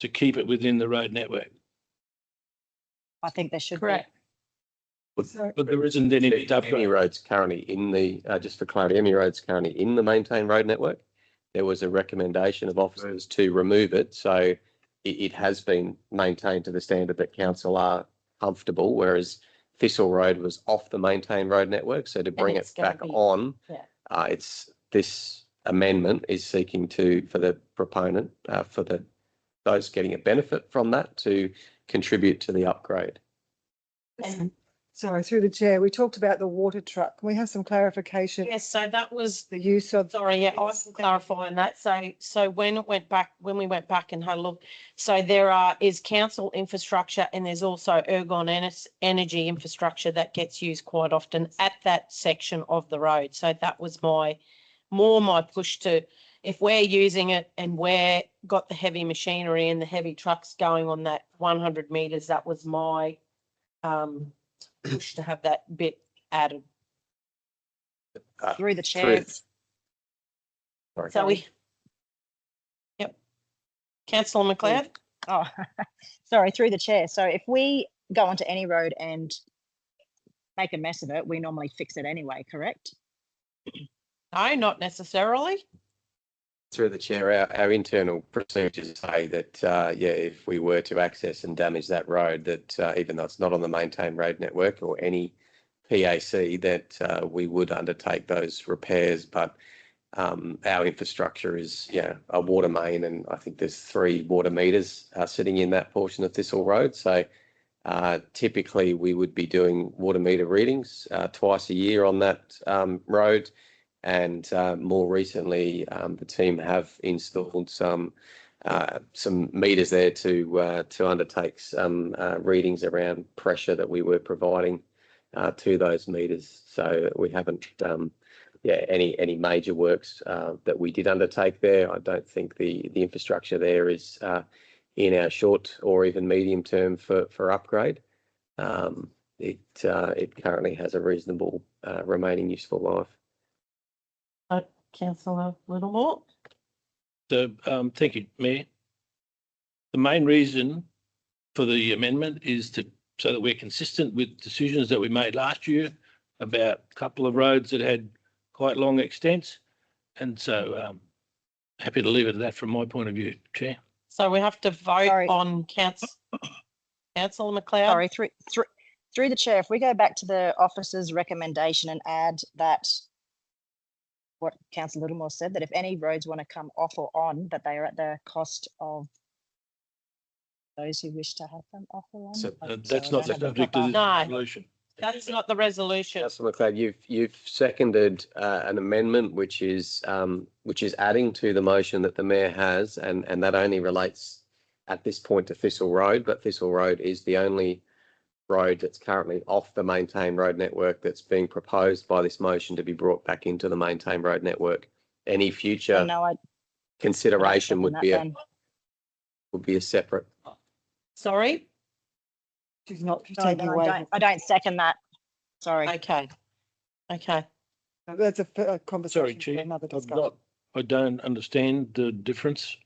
to keep it within the road network. I think there should be. Correct. But there isn't any need to Emmy upgrade. Road's currently in the, just for clarity, Emmy Road's currently in the maintained road network. There was a recommendation of officers to remove it, so it has been maintained to the standard that council are comfortable, whereas Thistle Road was off the maintained road network. So to bring it's it gonna back be- on, yeah. it's this amendment is seeking to, for the proponent, for those getting a benefit from that, to contribute to the upgrade. And Sorry, through the chair, we talked about the water truck. Can we have some clarification? yes, so that was, The use of, sorry, yeah, I can clarify on that. So when we went back and had a look, so there is council infrastructure and there's also Ergon energy infrastructure that gets used quite often at that section of the road. So that was my push to, if we're using it and we're got the heavy machinery and the heavy trucks going on that 100 metres, that was my push to have that bit added. Through the chair. Sorry. So yep. Councillor McLeod? Oh, sorry, through the chair. So if we go onto any road and make a mess of it, we normally fix it anyway, correct? No, not necessarily. Through the chair, our internal procedures say that, if we were to access and damage that road, that even though it's not on the maintained road network or any PAC, that we would undertake those repairs. But our infrastructure is, a water main, and I think there's 3 water meters sitting in that portion of Thistle Road. So typically we would be doing water meter readings twice a year on that road. And more recently, the team have installed some meters there to undertake some readings around pressure that we were providing to those meters. So we haven't, any major works that we did undertake there. I don't think the infrastructure there is in our short or even medium term for upgrade. It currently has a reasonable remaining useful life. Councillor Littlemore. So, thank you, Mayor. The main reason for the amendment is so that we're consistent with decisions that we made last year about a couple of roads that had quite long extents. And so, happy to leave it at that from my point of view, Chair. So we have to vote Sorry. on Councillor McLeod. Sorry, through the chair, if we go back to the officer's recommendation and add that what Councillor Littlemore said, that if any roads want to come off or on, that they are at the cost of those who wish to have them off or on. So Sorry, that's I not don't the have the subject of proper- this No. resolution. That's not the resolution. Councillor McLeod, you've seconded an amendment which is adding to the motion that the mayor has, and that only relates at this point to Thistle Road, but Thistle Road is the only road that's currently off the maintained road network that's being proposed by this motion to be brought back into the maintained road network. Any future No, I consideration would second be that then. a separate. Sorry? She's not No, taking then away. I don't second that. Sorry. Okay. That's a conversation for Chair. another I'm discussion. I don't understand the difference.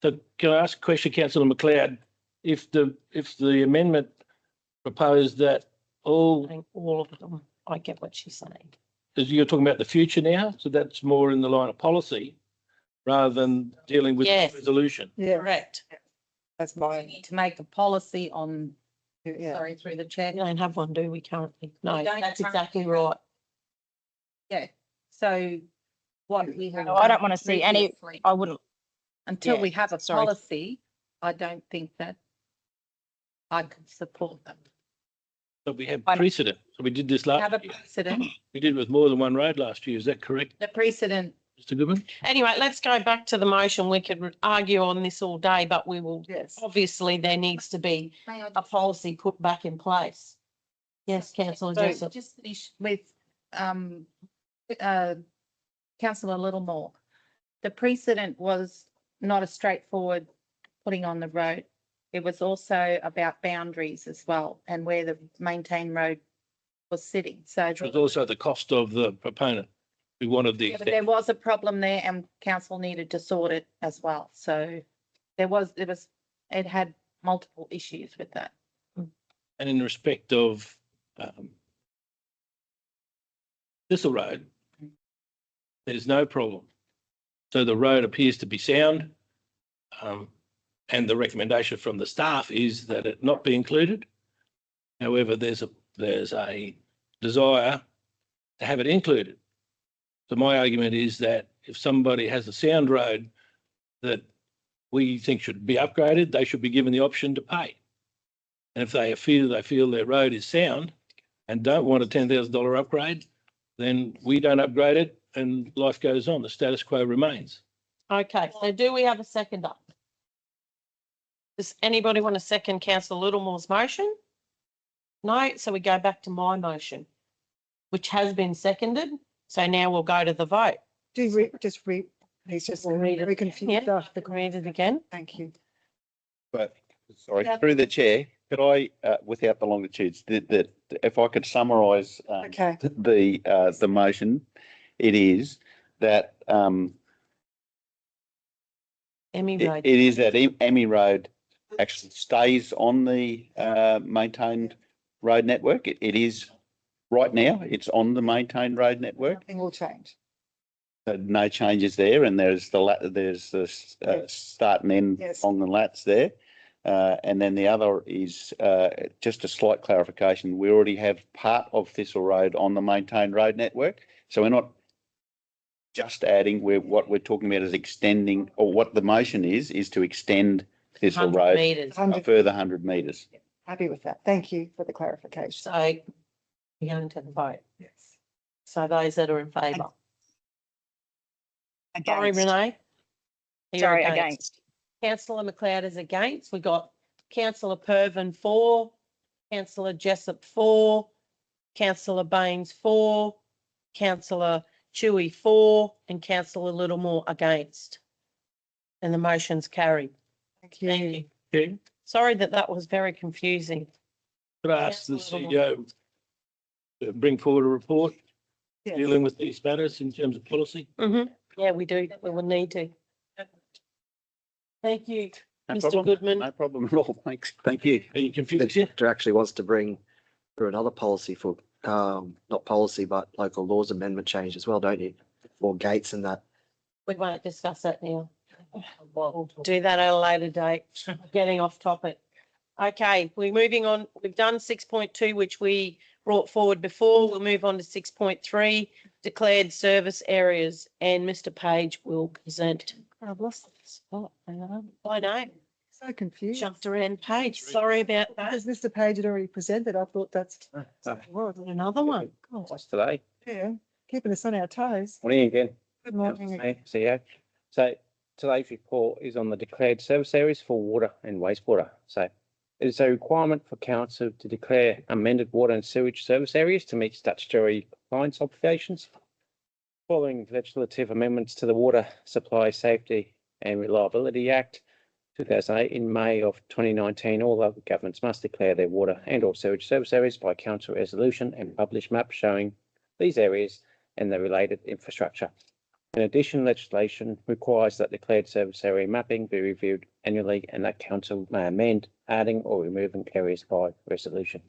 So can I ask a question, Councillor McLeod? If the amendment proposed that All of them. I get what she's saying. you're talking about the future now, so that's more in the line of policy rather than dealing with Yes. the resolution. Yeah, Correct. that's We my, need to make a policy on, yeah. sorry, through the chair. We don't have one, do we, currently? No, We don't that's currently. exactly right. Yeah, so what we have. No, I don't done want to see any, previously, I wouldn't, Until yeah, we have a sorry. policy, I don't think that I could support them. But we have I'm- precedent. So we did this Have a last year. precedent, We did with more than one road last year. Is that correct, the precedent, Mr. Goodman? Anyway, let's go back to the motion. We could argue on this all day, but we will, Yes. obviously, there needs to be may I a policy put back in place. Yes, councillor So Jessup. just finish with, councillor Littlemore. The precedent was not a straightforward putting on the road. It was also about boundaries as well and where the maintained road was sitting. So Which was also the cost of the proponent. We wanted the, yeah, but there was a problem there and council needed to sort it as well. So it had multiple issues with that. and in respect of Thistle Road, there's no problem. So the road appears to be sound. And the recommendation from the staff is that it not be included. However, there's a desire to have it included. So my argument is that if somebody has a sound road that we think should be upgraded, they should be given the option to pay. And if they feel their road is sound and don't want a $10,000 upgrade, then we don't upgrade it and life goes on. The status quo remains. Okay, so do we have a seconder? Does anybody want to second councillor Littlemore's motion? No, so we go back to my motion, which has been seconded. So now we'll go to the vote. Please just We'll read it. very confused Yeah, after. read it again. Thank you. But, sorry, Yeah. through the chair, could I, without the longitudes, if I could summarise Okay. the motion, it is that Emmy it Road. is that Emmy Road actually stays on the maintained road network. It is right now, it's on the maintained road network. Nothing will change. No changes there, and there's the start and end Yes. on the lats there. And then the other is just a slight clarification. We already have part of Thistle Road on the maintained road network, so we're not just adding. What we're talking about is extending, or what the motion is to extend Thistle 100 Road metres. a further 100 metres. Happy with that. Thank you for the clarification. So we're going to the vote. Yes. So those that are in favour. Sorry, Against. Renee. You're Sorry, against. Councillor McLeod is against. We got Councillor Pervin for, Councillor Jessup for, Councillor Baines for, Councillor Chewy for, and Councillor Littlemore against. And the motion's carried. Thank you. Thank you. Okay. Sorry that was very confusing. Could I ask the Councillor CEO to bring forward a report Yes. dealing with these matters in terms of policy? Yeah, we do. We will need to. Thank you, No Mr. problem. Goodman. No problem at all. Thanks. Thank you. Are you The confused here? director actually wants to bring through another policy for, not policy, but local laws amendment change as well, don't you? For gates and that. We won't discuss that now. We'll do that at a later date. Getting off topic. Okay, we're moving on. We've done 6.2, which we brought forward before. We'll move on to 6.3, declared service areas, and Mr. Page will present. I've lost the spot. Hang on. I know. So confused. Jumped around page. Sorry about that. Because Mr. Page had already presented, I thought that's Another one. God. What's today? yeah, keeping us on our toes. Morning again. Good morning. Hey, CEO. So today's report is on the declared service areas for water and wastewater. So it is a requirement for council to declare amended water and sewage service areas to meet statutory compliance obligations. Following legislative amendments to the Water Supply Safety and Reliability Act 2008 in May of 2019, all local governments must declare their water and or sewage service areas by council resolution and publish maps showing these areas and the related infrastructure. In addition, legislation requires that declared service area mapping be reviewed annually and that council may amend, adding or removing areas by resolution.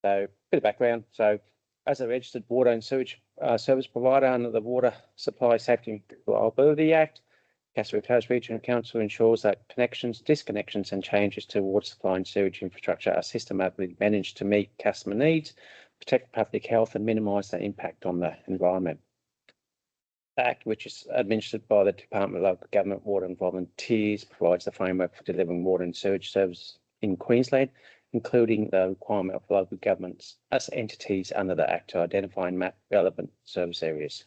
So, bit of background. So, as a registered water and sewage service provider under the Water Supply Safety and Reliability Act, Cassowary Coast Regional Council ensures that connections, disconnections and changes to water supply and sewage infrastructure are systematically managed to meet customer needs, protect public health and minimise the impact on the environment. The Act, which is administered by the Department of Local Government, Water and Volunteers, provides the framework for delivering water and sewage service in Queensland, including the requirement of local governments as entities under the Act to identify and map relevant service areas.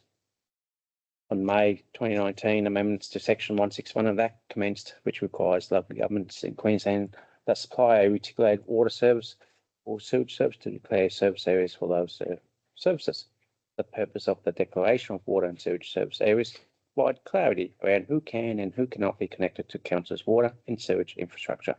On May 2019, amendments to Section 161 of the Act commenced, which requires local governments in Queensland that supply a reticulated water service or sewage service to declare service areas for those services. The purpose of the declaration of water and sewage service areas provide clarity around who can and who cannot be connected to council's water and sewage infrastructure.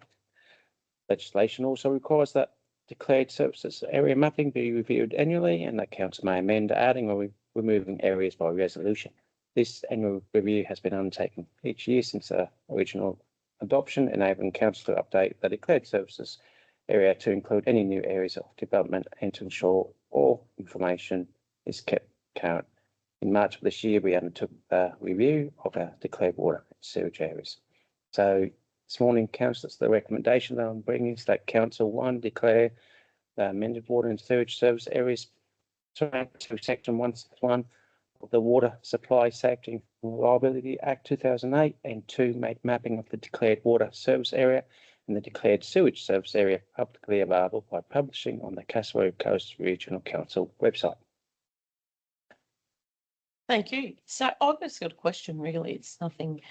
Legislation also requires that declared services area mapping be reviewed annually and that council may amend, adding or removing areas by resolution. This annual review has been undertaken each year since the original adoption, enabling council to update the declared services area to include any new areas of development and to ensure all information is kept current. In March of this year, we undertook a review of our declared water and sewage areas. So this morning, councillors, the recommendation that I'm bringing is that council one declare the amended water and sewage service areas to Section 161 of the Water Supply Safety and Reliability Act 2008, and two, make mapping of the declared water service area and the declared sewage service area publicly available by publishing on the Cassowary Coast Regional Council website. Thank you. So I've just got a question, really. It's nothing.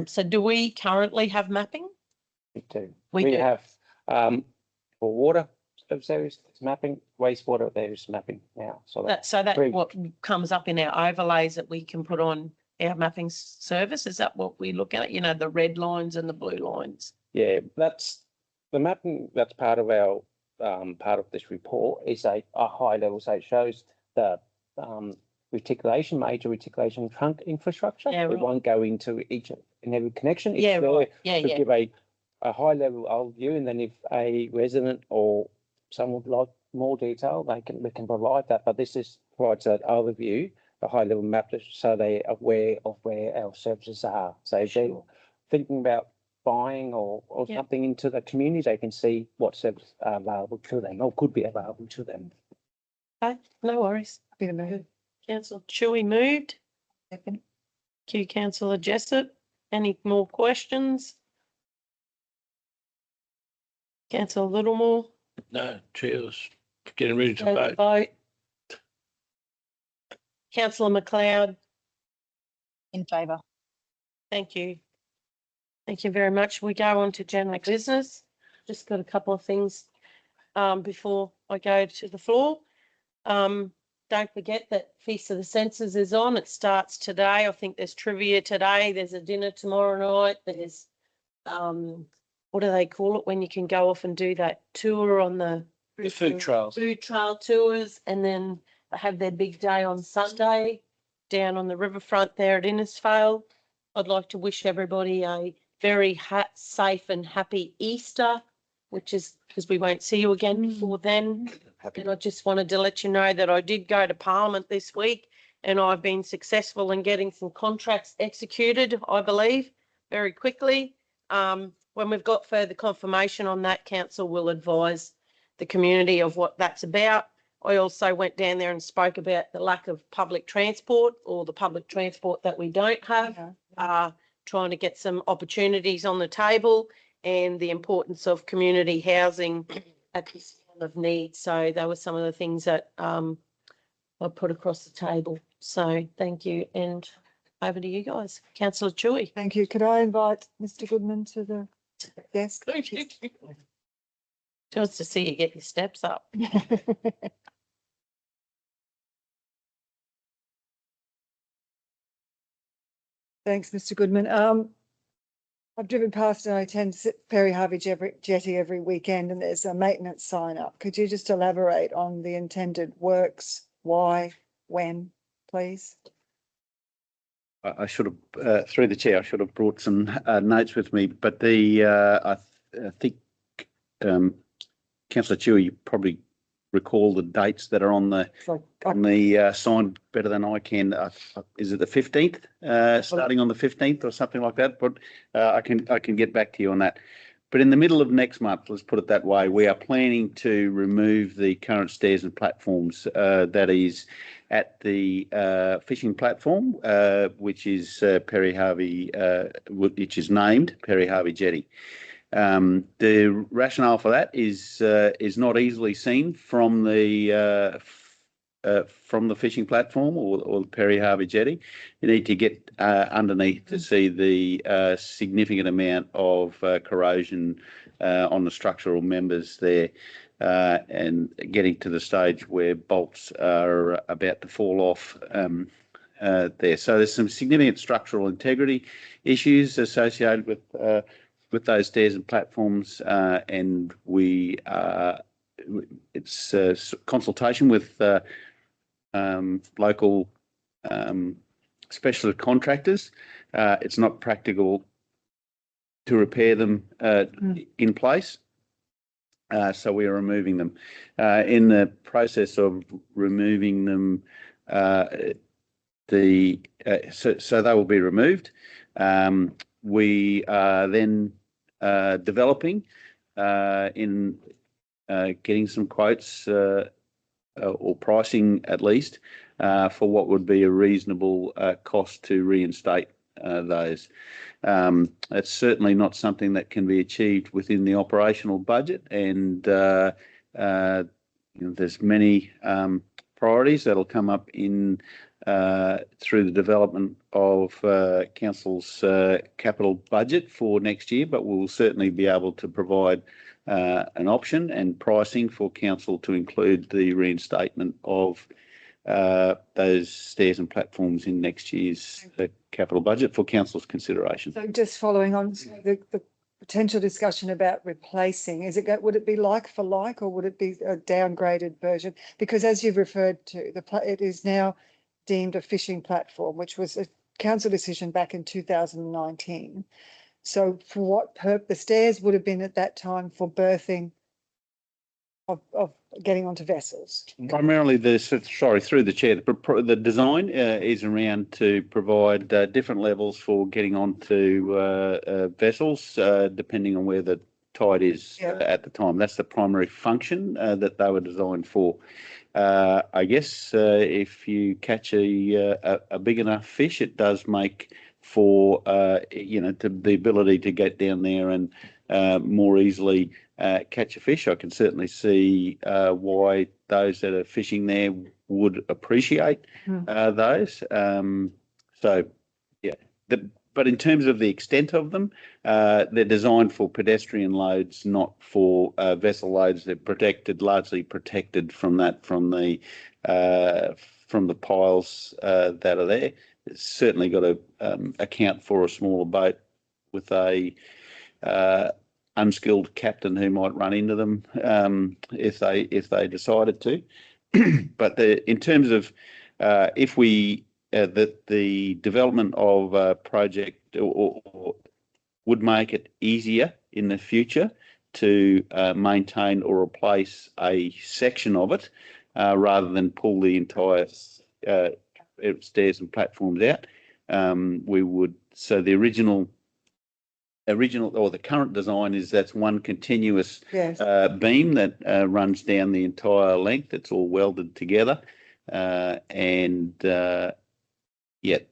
So do we currently have mapping? We do. We We do. have for water service areas, it's mapping, wastewater, there's mapping now. So That's Very- what comes up in our overlays that we can put on our mapping service. Is that what we look at? You know, the red lines and the blue lines. yeah, that's the mapping. That's part of our part of this report is a high level. So it shows the reticulation, major reticulation trunk infrastructure. Yeah, It right. won't go into each and every connection. It's Yeah, there right. Yeah, to yeah. give a high level overview, and then if a resident or someone would like more detail, we can provide that, but this is provides an overview, a high level map, so they're aware of where our services are. So if they're thinking about buying or Yeah. something into the community, they can see what services are available to them or could be available to them. Okay, no worries. Happy to move. Councillor Chewy moved. Second. Thank you, Councillor Jessup. Any more questions? Councillor Littlemore? No, Chair's getting ready to Go to vote. vote. Councillor McLeod? In favour. Thank you. Thank you very much. We go on to general business. Just got a couple of things before I go to the floor. Don't forget that Feast of the Senses is on. It starts today. I think there's trivia today. There's a dinner tomorrow night. There's what do they call it when you can go off and do that tour on the Food trials. food trail tours, and then they have their big day on Sunday down on the riverfront there at Innisfail. I'd like to wish everybody a very safe and happy Easter, which is because we won't see you again before then. And I just wanted to let you know that I did go to Parliament this week and I've been successful in getting some contracts executed, I believe, very quickly. When we've got further confirmation on that, council will advise the community of what that's about. I also went down there and spoke about the lack of public transport, or the public transport that we don't have, trying to get some opportunities on the table, and the importance of community housing at this time of need. So they were some of the things that I put across the table. So thank you, and over to you guys. Councillor Chewy. Thank you. Could I invite Mr. Goodman to the desk? Just to see you get your steps up. Thanks, Mr. Goodman. I've driven past and I attend Perry Harvey Jetty every weekend, and there's a maintenance sign up. Could you just elaborate on the intended works, why, when, please? I should have, through the chair, I should have brought some notes with me, but I think Councillor Chewy, you probably recall the dates that are on the sign better than I can. Is it the 15th? Starting on the 15th or something like that? But I can get back to you on that. But in the middle of next month, let's put it that way, we are planning to remove the current stairs and platforms that is at the fishing platform, which is Perry Harvey, which is named Perry Harvey Jetty. The rationale for that is not easily seen from the fishing platform or the Perry Harvey Jetty. You need to get underneath to see the significant amount of corrosion on the structural members there, and getting to the stage where bolts are about to fall off there. So there's some significant structural integrity issues associated with those stairs and platforms, and it's consultation with local specialist contractors. It's not practical to repair them in place, so we are removing them. In the process of removing them, so they will be removed. We are then developing in getting some quotes or pricing at least for what would be a reasonable cost to reinstate those. It's certainly not something that can be achieved within the operational budget, and there's many priorities that'll come up in through the development of council's capital budget for next year, but we'll certainly be able to provide an option and pricing for council to include the reinstatement of those stairs and platforms in next year's capital budget for council's consideration. So just following on the potential discussion about replacing, would it be like for like, or would it be a downgraded version? Because as you've referred to, it is now deemed a fishing platform, which was a council decision back in 2019. So for what purpose? The stairs would have been at that time for berthing of getting onto vessels. Primarily through the chair, the design is around to provide different levels for getting onto vessels, depending on where the tide is at the time. That's the primary function that they were designed for. I guess if you catch a big enough fish, it does make for the ability to get down there and more easily catch a fish. I can certainly see why those that are fishing there would appreciate those. But in terms of the extent of them, they're designed for pedestrian loads, not for vessel loads. They're largely protected from the piles that are there. It's certainly got to account for a smaller boat with a unskilled captain who might run into them if they decided to. But in terms of if we the development of a project or would make it easier in the future to maintain or replace a section of it rather than pull the entire stairs and platforms out. We would, so the original or the current design is that's one continuous beam that runs down the entire length. It's all welded together,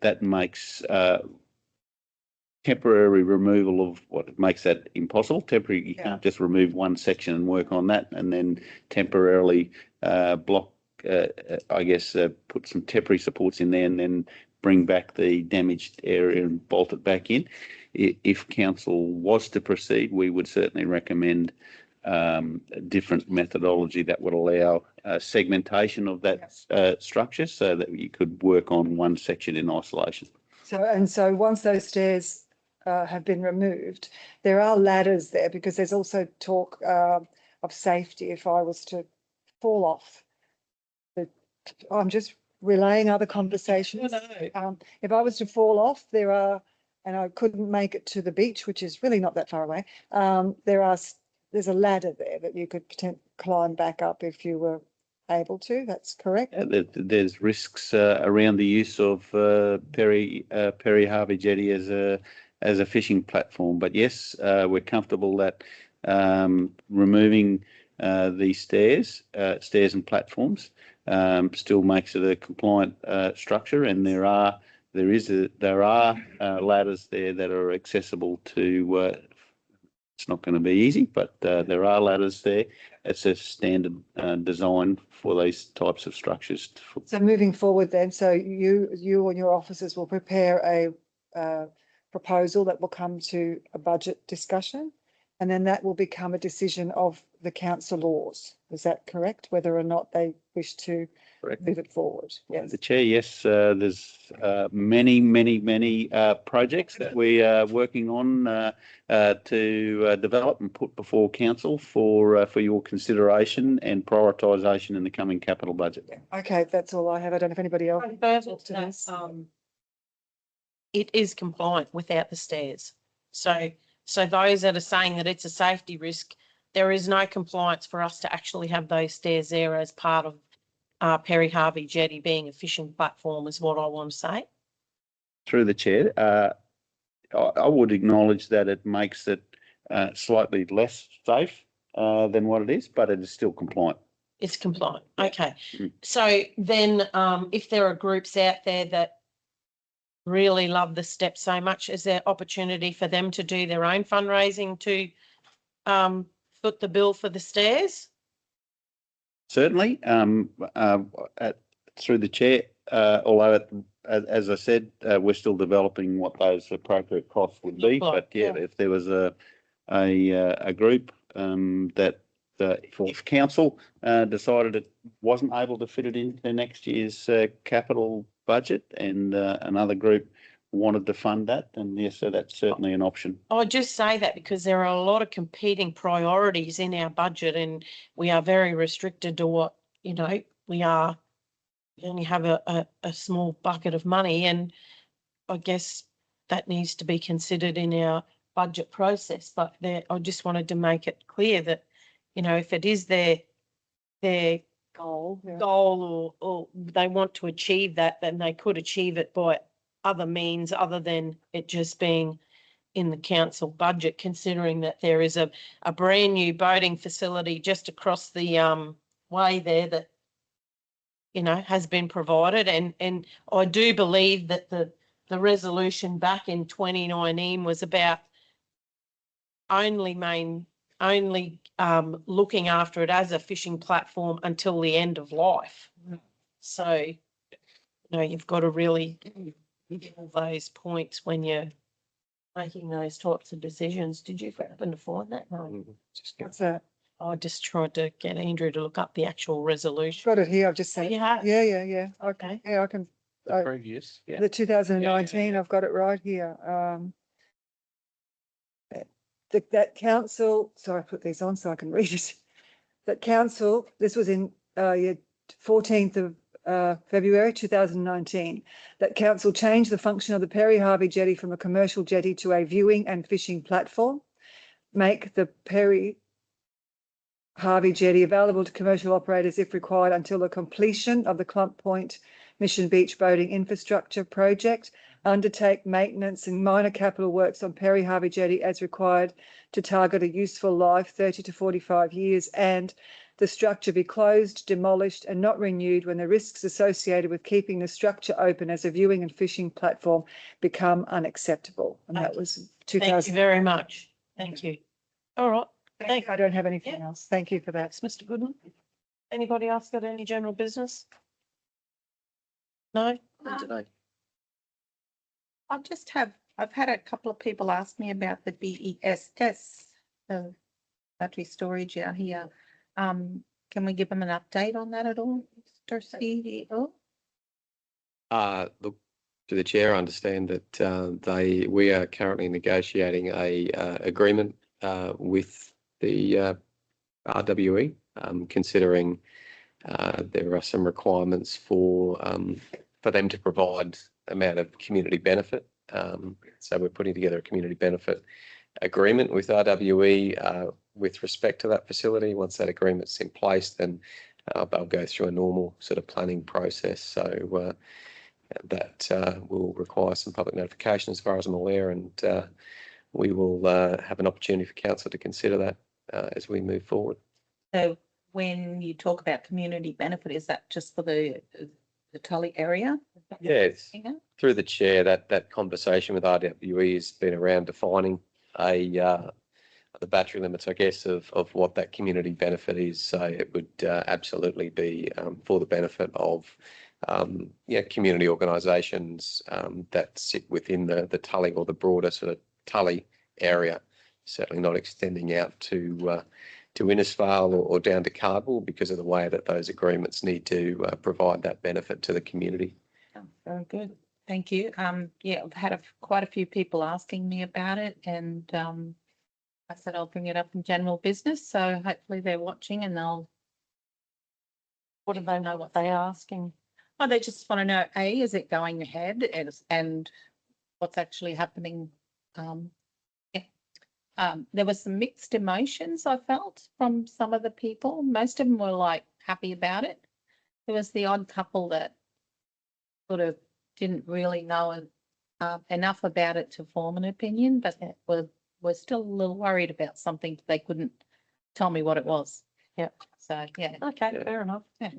that makes temporary removal of what makes that impossible. Temporary, you can't just remove one section and work on that and then temporarily block, put some temporary supports in there and then bring back the damaged area and bolt it back in. If council was to proceed, we would certainly recommend a different methodology that would allow segmentation of that structure so that you could work on one section in isolation. So once those stairs have been removed, there are ladders there because there's also talk of safety if I was to fall off. I'm just relaying other conversations. If I was to fall off, there are, and I couldn't make it to the beach, which is really not that far away, there's a ladder there that you could climb back up if you were able to. That's correct. There's risks around the use of Perry Harvey Jetty as a fishing platform, but yes, we're comfortable that removing these stairs and platforms still makes it a compliant structure, and there are ladders there that are accessible to. It's not going to be easy, but there are ladders there. It's a standard design for these types of structures. So moving forward then, so you and your officers will prepare a proposal that will come to a budget discussion, and then that will become a decision of the councillors. Is that correct? Whether or not they wish to move it forward. Yes. The chair, yes. There's many projects that we are working on to develop and put before council for your consideration and prioritisation in the coming capital budget. Okay, that's all I have. I don't know if anybody else. It is compliant without the stairs. So those that are saying that it's a safety risk, there is no compliance for us to actually have those stairs there as part of Perry Harvey Jetty being a fishing platform is what I want to say. Through the chair, I would acknowledge that it makes it slightly less safe than what it is, but it is still compliant. It's compliant. Okay. So then if there are groups out there that really love the step so much, is there opportunity for them to do their own fundraising to foot the bill for the stairs? Certainly, through the chair, although as I said, we're still developing what those appropriate costs would be. But if there was a group that if council decided it wasn't able to fit it into next year's capital budget and another group wanted to fund that, then yes, so that's certainly an option. I just say that because there are a lot of competing priorities in our budget and we are very restricted to what, we only have a small bucket of money, and I guess that needs to be considered in our budget process. But I just wanted to make it clear that, if it is there their Goal. goal or they want to achieve that, then they could achieve it by other means other than it just being in the council budget, considering that there is a brand new boating facility just across the way there that, you know, has been provided. And I do believe that the resolution back in 2019 was about only looking after it as a fishing platform until the end of life. So, you know, you've got to really get all those points when you're making those types of decisions. Did you happen to find that? No. What's that? I just tried to get Andrew to look up the actual resolution. Got it here. I've just seen. You have? Yeah. Okay. Yeah, I can. The previous, yeah. The 2019, I've got it right here. That council, sorry, I put these on so I can read it. That council, this was in 14th of February 2019, that council changed the function of the Perry Harvey jetty from a commercial jetty to a viewing and fishing platform, make the Perry Harvey jetty available to commercial operators if required until the completion of the Clump Point Mission Beach boating infrastructure project, undertake maintenance and minor capital works on Perry Harvey jetty as required to target a useful life 30 to 45 years, and the structure be closed, demolished and not renewed when the risks associated with keeping the structure open as a viewing and fishing platform become unacceptable. And that was 2000. Thank you very much. Thank you. All right. Thank I don't have anything else. Thank you for that. Thanks, Mr. Goodman. Anybody else got any general business? No? Today. I've had a couple of people ask me about the BESS, the battery storage out here. Can we give them an update on that at all, Mr. CEO? Look, to the chair, I understand that we are currently negotiating a agreement with the RWE, considering there are some requirements for them to provide amount of community benefit. So we're putting together a community benefit agreement with RWE with respect to that facility. Once that agreement's in place, then they'll go through a normal sort of planning process. So that will require some public notification as far as I'm aware, and we will have an opportunity for council to consider that as we move forward. So when you talk about community benefit, is that just for the Tully area? Yes. Through the chair, that conversation with RWE has been around defining the battery limits, I guess, of what that community benefit is. So it would absolutely be for the benefit of community organisations that sit within the Tully or the broader sort of Tully area. Certainly not extending out to Innisfail or down to Cardwell, because of the way that those agreements need to provide that benefit to the community. Oh, very good. Thank you. Yeah, I've had quite a few people asking me about it, and I said I'll bring it up in general business. So hopefully they're watching and they'll. What do they know what they're asking? Oh, they just want to know, A, is it going ahead, and what's actually happening? There was some mixed emotions I felt from some of the people. Most of them were like happy about it. There was the odd couple that sort of didn't really know enough about it to form an opinion, but were still a little worried about something. They couldn't tell me what it was. Yeah. So, yeah. Okay, fair enough. Yeah.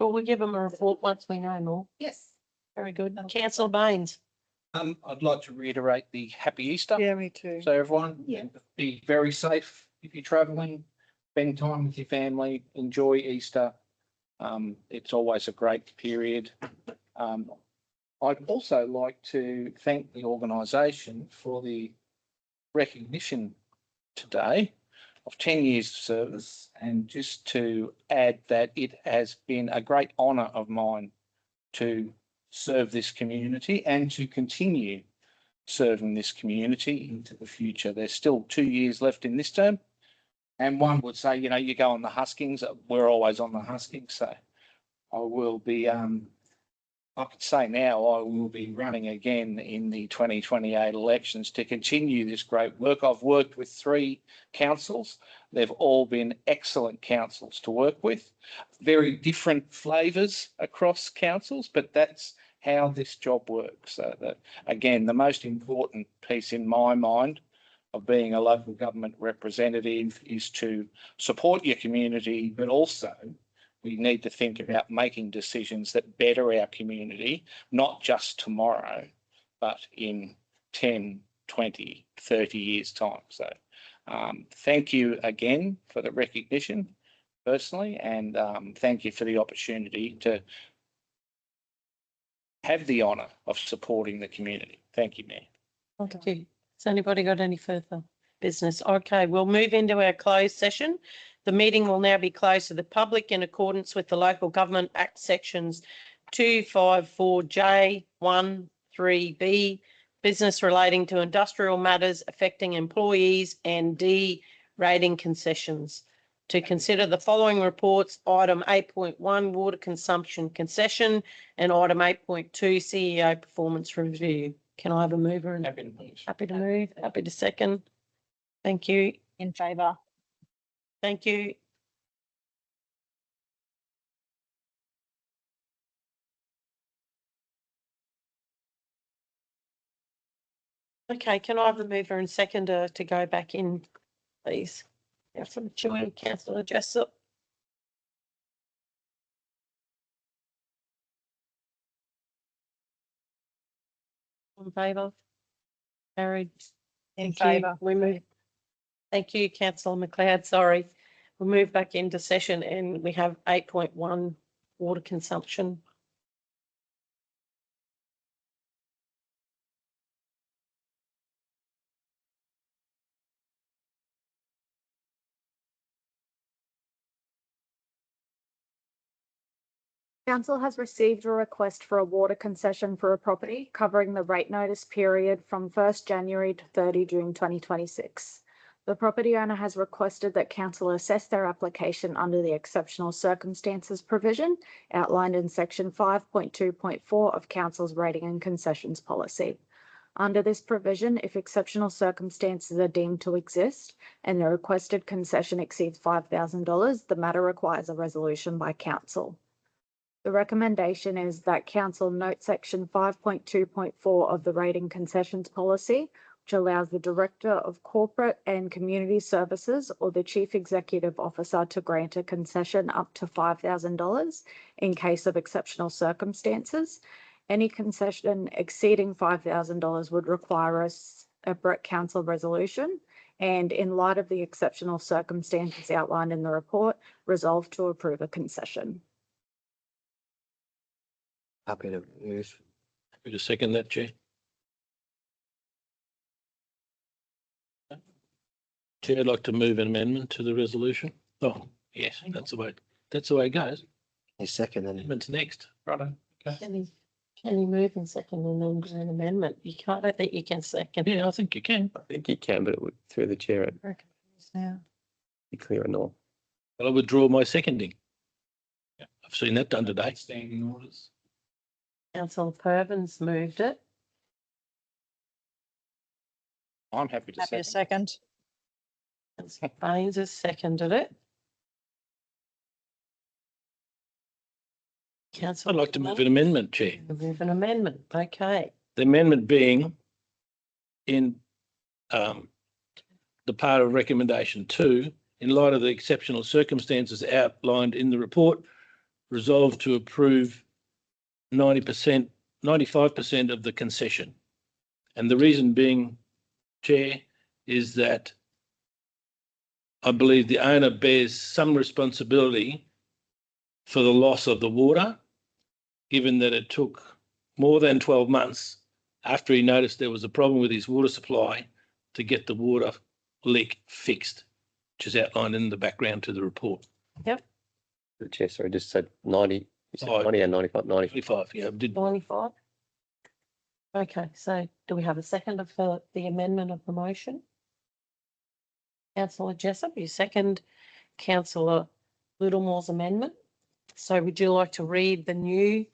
Well, we'll give them a report once we know more. Yes. Very good. Councillor Baines. I'd like to reiterate the happy Easter. Yeah, me too. So everyone, Yeah. Be very safe if you're travelling, spend time with your family, enjoy Easter. It's always a great period. I'd also like to thank the organisation for the recognition today of 10 years of service, and just to add that it has been a great honour of mine to serve this community and to continue serving this community into the future. There's still 2 years left in this term, and one would say, you know, you go on the huskings, we're always on the huskings, so I will be I can say now I will be running again in the 2028 elections to continue this great work. I've worked with 3 councils. They've all been excellent councils to work with. Very different flavours across councils, but that's how this job works. So that, again, the most important piece in my mind of being a local government representative is to support your community, but also we need to think about making decisions that better our community, not just tomorrow, but in 10, 20, 30 years' time. So thank you again for the recognition personally, and thank you for the opportunity to have the honour of supporting the community. Thank you, Mayor. Thank you. Has anybody got any further business? Okay, we'll move into our closed session. The meeting will now be closed to the public in accordance with the Local Government Act sections 254J, 1, 3B, business relating to industrial matters affecting employees, and D, rating concessions. To consider the following reports, item 8.1, water consumption concession, and item 8.2, CEO performance review. Can I have a mover? And Happy to move. happy to move, happy to second. Thank you. In favour. Thank you. Okay, can I have a mover and seconder to go back in, please? Councillor Chewin, Councillor Jessup. In favour? Carried. In Thank you. favour. We move. Thank you, Councillor McLeod. Sorry. We'll move back into session and we have 8.1 water consumption. Council has received a request for a water concession for a property covering the rate notice period from 1st January to 30 June 2026. The property owner has requested that Council assess their application under the exceptional circumstances provision outlined in section 5.2.4 of Council's rating and concessions policy. Under this provision, if exceptional circumstances are deemed to exist and the requested concession exceeds $5,000, the matter requires a resolution by Council. The recommendation is that Council note section 5.2.4 of the rating concessions policy, which allows the Director of Corporate and Community Services or the Chief Executive Officer to grant a concession up to $5,000 in case of exceptional circumstances. Any concession exceeding $5,000 would require a separate Council resolution, and in light of the exceptional circumstances outlined in the report, resolve to approve a concession. Happy to move. Happy to second that, Chair. Chair, I'd like to move an amendment to the resolution. Oh, yes, that's the way it goes. A second and Amendment's next. Righto. Okay. Can you move in second and then do an amendment? You can't, I don't think you can second. Yeah, I think you can. I think you can, but it would, through the chair, it'd Now. be clear and all. Well, I withdraw my seconding. I've seen that done today. Standing orders. Councillor Pervins moved it. I'm happy to Happy to second. second. Councillor Baines has seconded it. Councillor. I'd like to move an amendment, Chair. Move an amendment. Okay. The amendment being in the part of recommendation 2, in light of the exceptional circumstances outlined in the report, resolve to approve 90%, 95% of the concession. And the reason being, Chair, is that I believe the owner bears some responsibility for the loss of the water, given that it took more than 12 months after he noticed there was a problem with his water supply to get the water leak fixed, which is outlined in the background to the report. Yep. The chair, sorry, just said 90, you said 90 and 95, 90. 25, yeah, I did. 95. Okay, so do we have a second for the amendment of the motion? Councillor Jessup, you second Councillor Littlemore's amendment. So would you like to read the new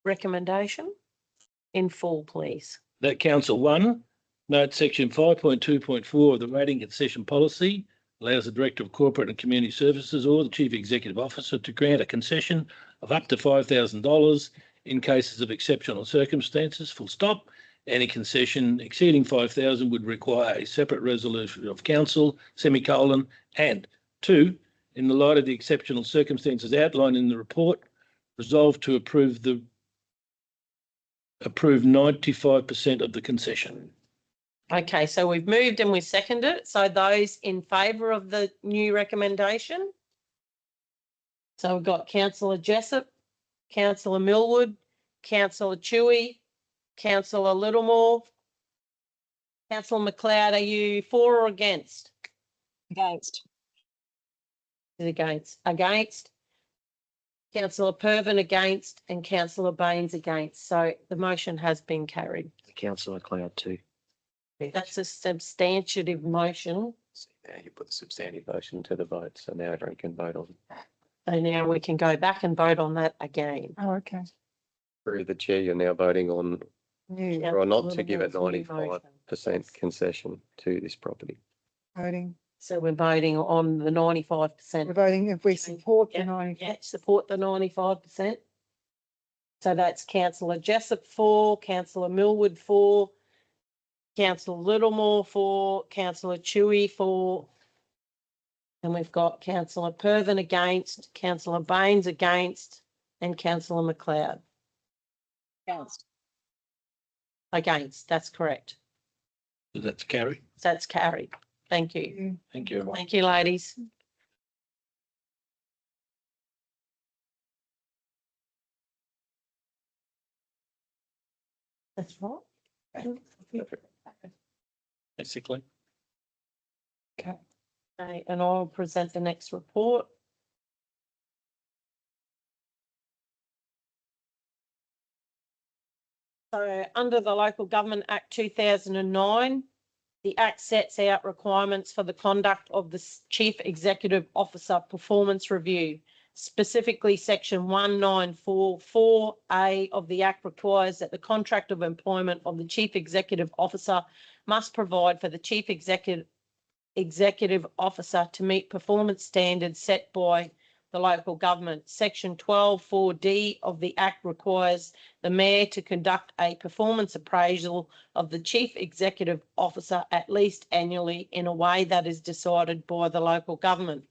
recommendation in full, please. That Council 1, note section 5.2.4 of the rating concession policy allows the Director of Corporate and Community Services or the Chief Executive Officer to grant a concession of up to $5,000 in cases of exceptional circumstances, full stop. Any concession exceeding 5,000 would require a separate resolution of council, semicolon, and 2, in the light of the exceptional circumstances outlined in the report, resolve to approve 95% of the concession. Okay, so we've moved and we seconded it. So those in favour of the new recommendation? So we've got Councillor Jessup, Councillor Millwood, Councillor Chewy, Councillor Littlemore. Councillor McLeod, are you for or against? Against. Is against. Against. Councillor Pervin against and Councillor Baines against. So the motion has been carried. Councillor McLeod too. That's a substantive motion. So now you put the substantive motion to the vote, so now everyone can vote on. So now we can go back and vote on that again. Oh, okay. Through the chair, you're now voting on New or not to give a Littlemore's new 95% concession to this property. voting. So we're voting on the 95%. We're voting if we support the Yeah, 90. yeah, support the 95%. So that's Councillor Jessup for, Councillor Millwood for, Councillor Littlemore for, Councillor Chewy for, and we've got Councillor Pervin against, Councillor Baines against, and Councillor McLeod Against. against. That's correct. So that's carried. That's carried. Thank you. Thank you, everyone. Thank you, ladies. That's right. Basically. Okay, and I'll present the next report. So under the Local Government Act 2009, the Act sets out requirements for the conduct of the Chief Executive Officer Performance Review. Specifically, Section 1944A of the Act requires that the contract of employment of the Chief Executive Officer must provide for the Chief Executive Officer to meet performance standards set by the local government. Section 12(4)D of the Act requires the Mayor to conduct a performance appraisal of the Chief Executive Officer at least annually in a way that is decided by the local government.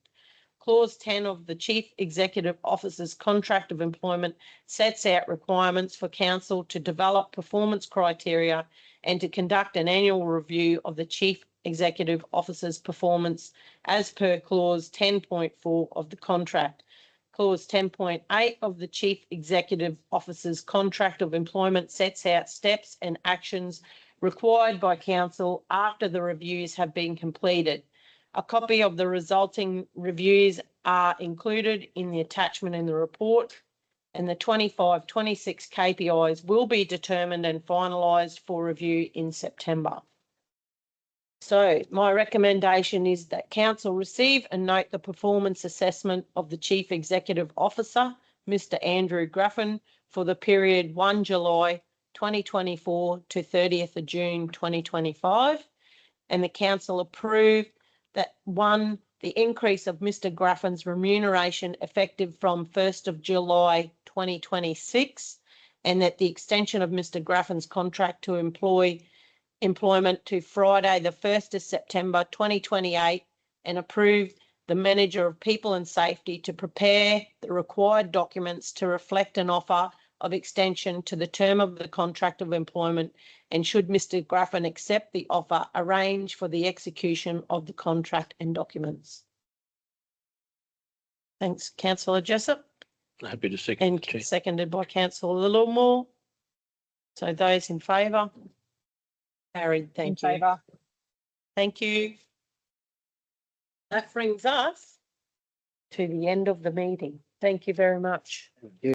Clause 10 of the Chief Executive Officer's Contract of Employment sets out requirements for Council to develop performance criteria and to conduct an annual review of the Chief Executive Officer's performance as per Clause 10.4 of the contract. Clause 10.8 of the Chief Executive Officer's Contract of Employment sets out steps and actions required by Council after the reviews have been completed. A copy of the resulting reviews are included in the attachment in the report, and the 25-26 KPIs will be determined and finalised for review in September. So my recommendation is that Council receive and note the performance assessment of the Chief Executive Officer, Mr. Andrew Graffin, for the period 1 July 2024 to 30th of June 2025, and the Council approve that 1, the increase of Mr. Graffin's remuneration effective from 1st of July 2026, and that the extension of Mr. Graffin's contract to employment to Friday the 1st of September 2028, and approve the Manager of People and Safety to prepare the required documents to reflect an offer of extension to the term of the contract of employment, and should Mr. Graffin accept the offer, arrange for the execution of the contract and documents. Thanks, Councillor Jessup. Happy to second. And seconded by Councillor Littlemore. So those in favour? Carried, thank you. In favour. Thank you. That brings us to the end of the meeting. Thank you very much.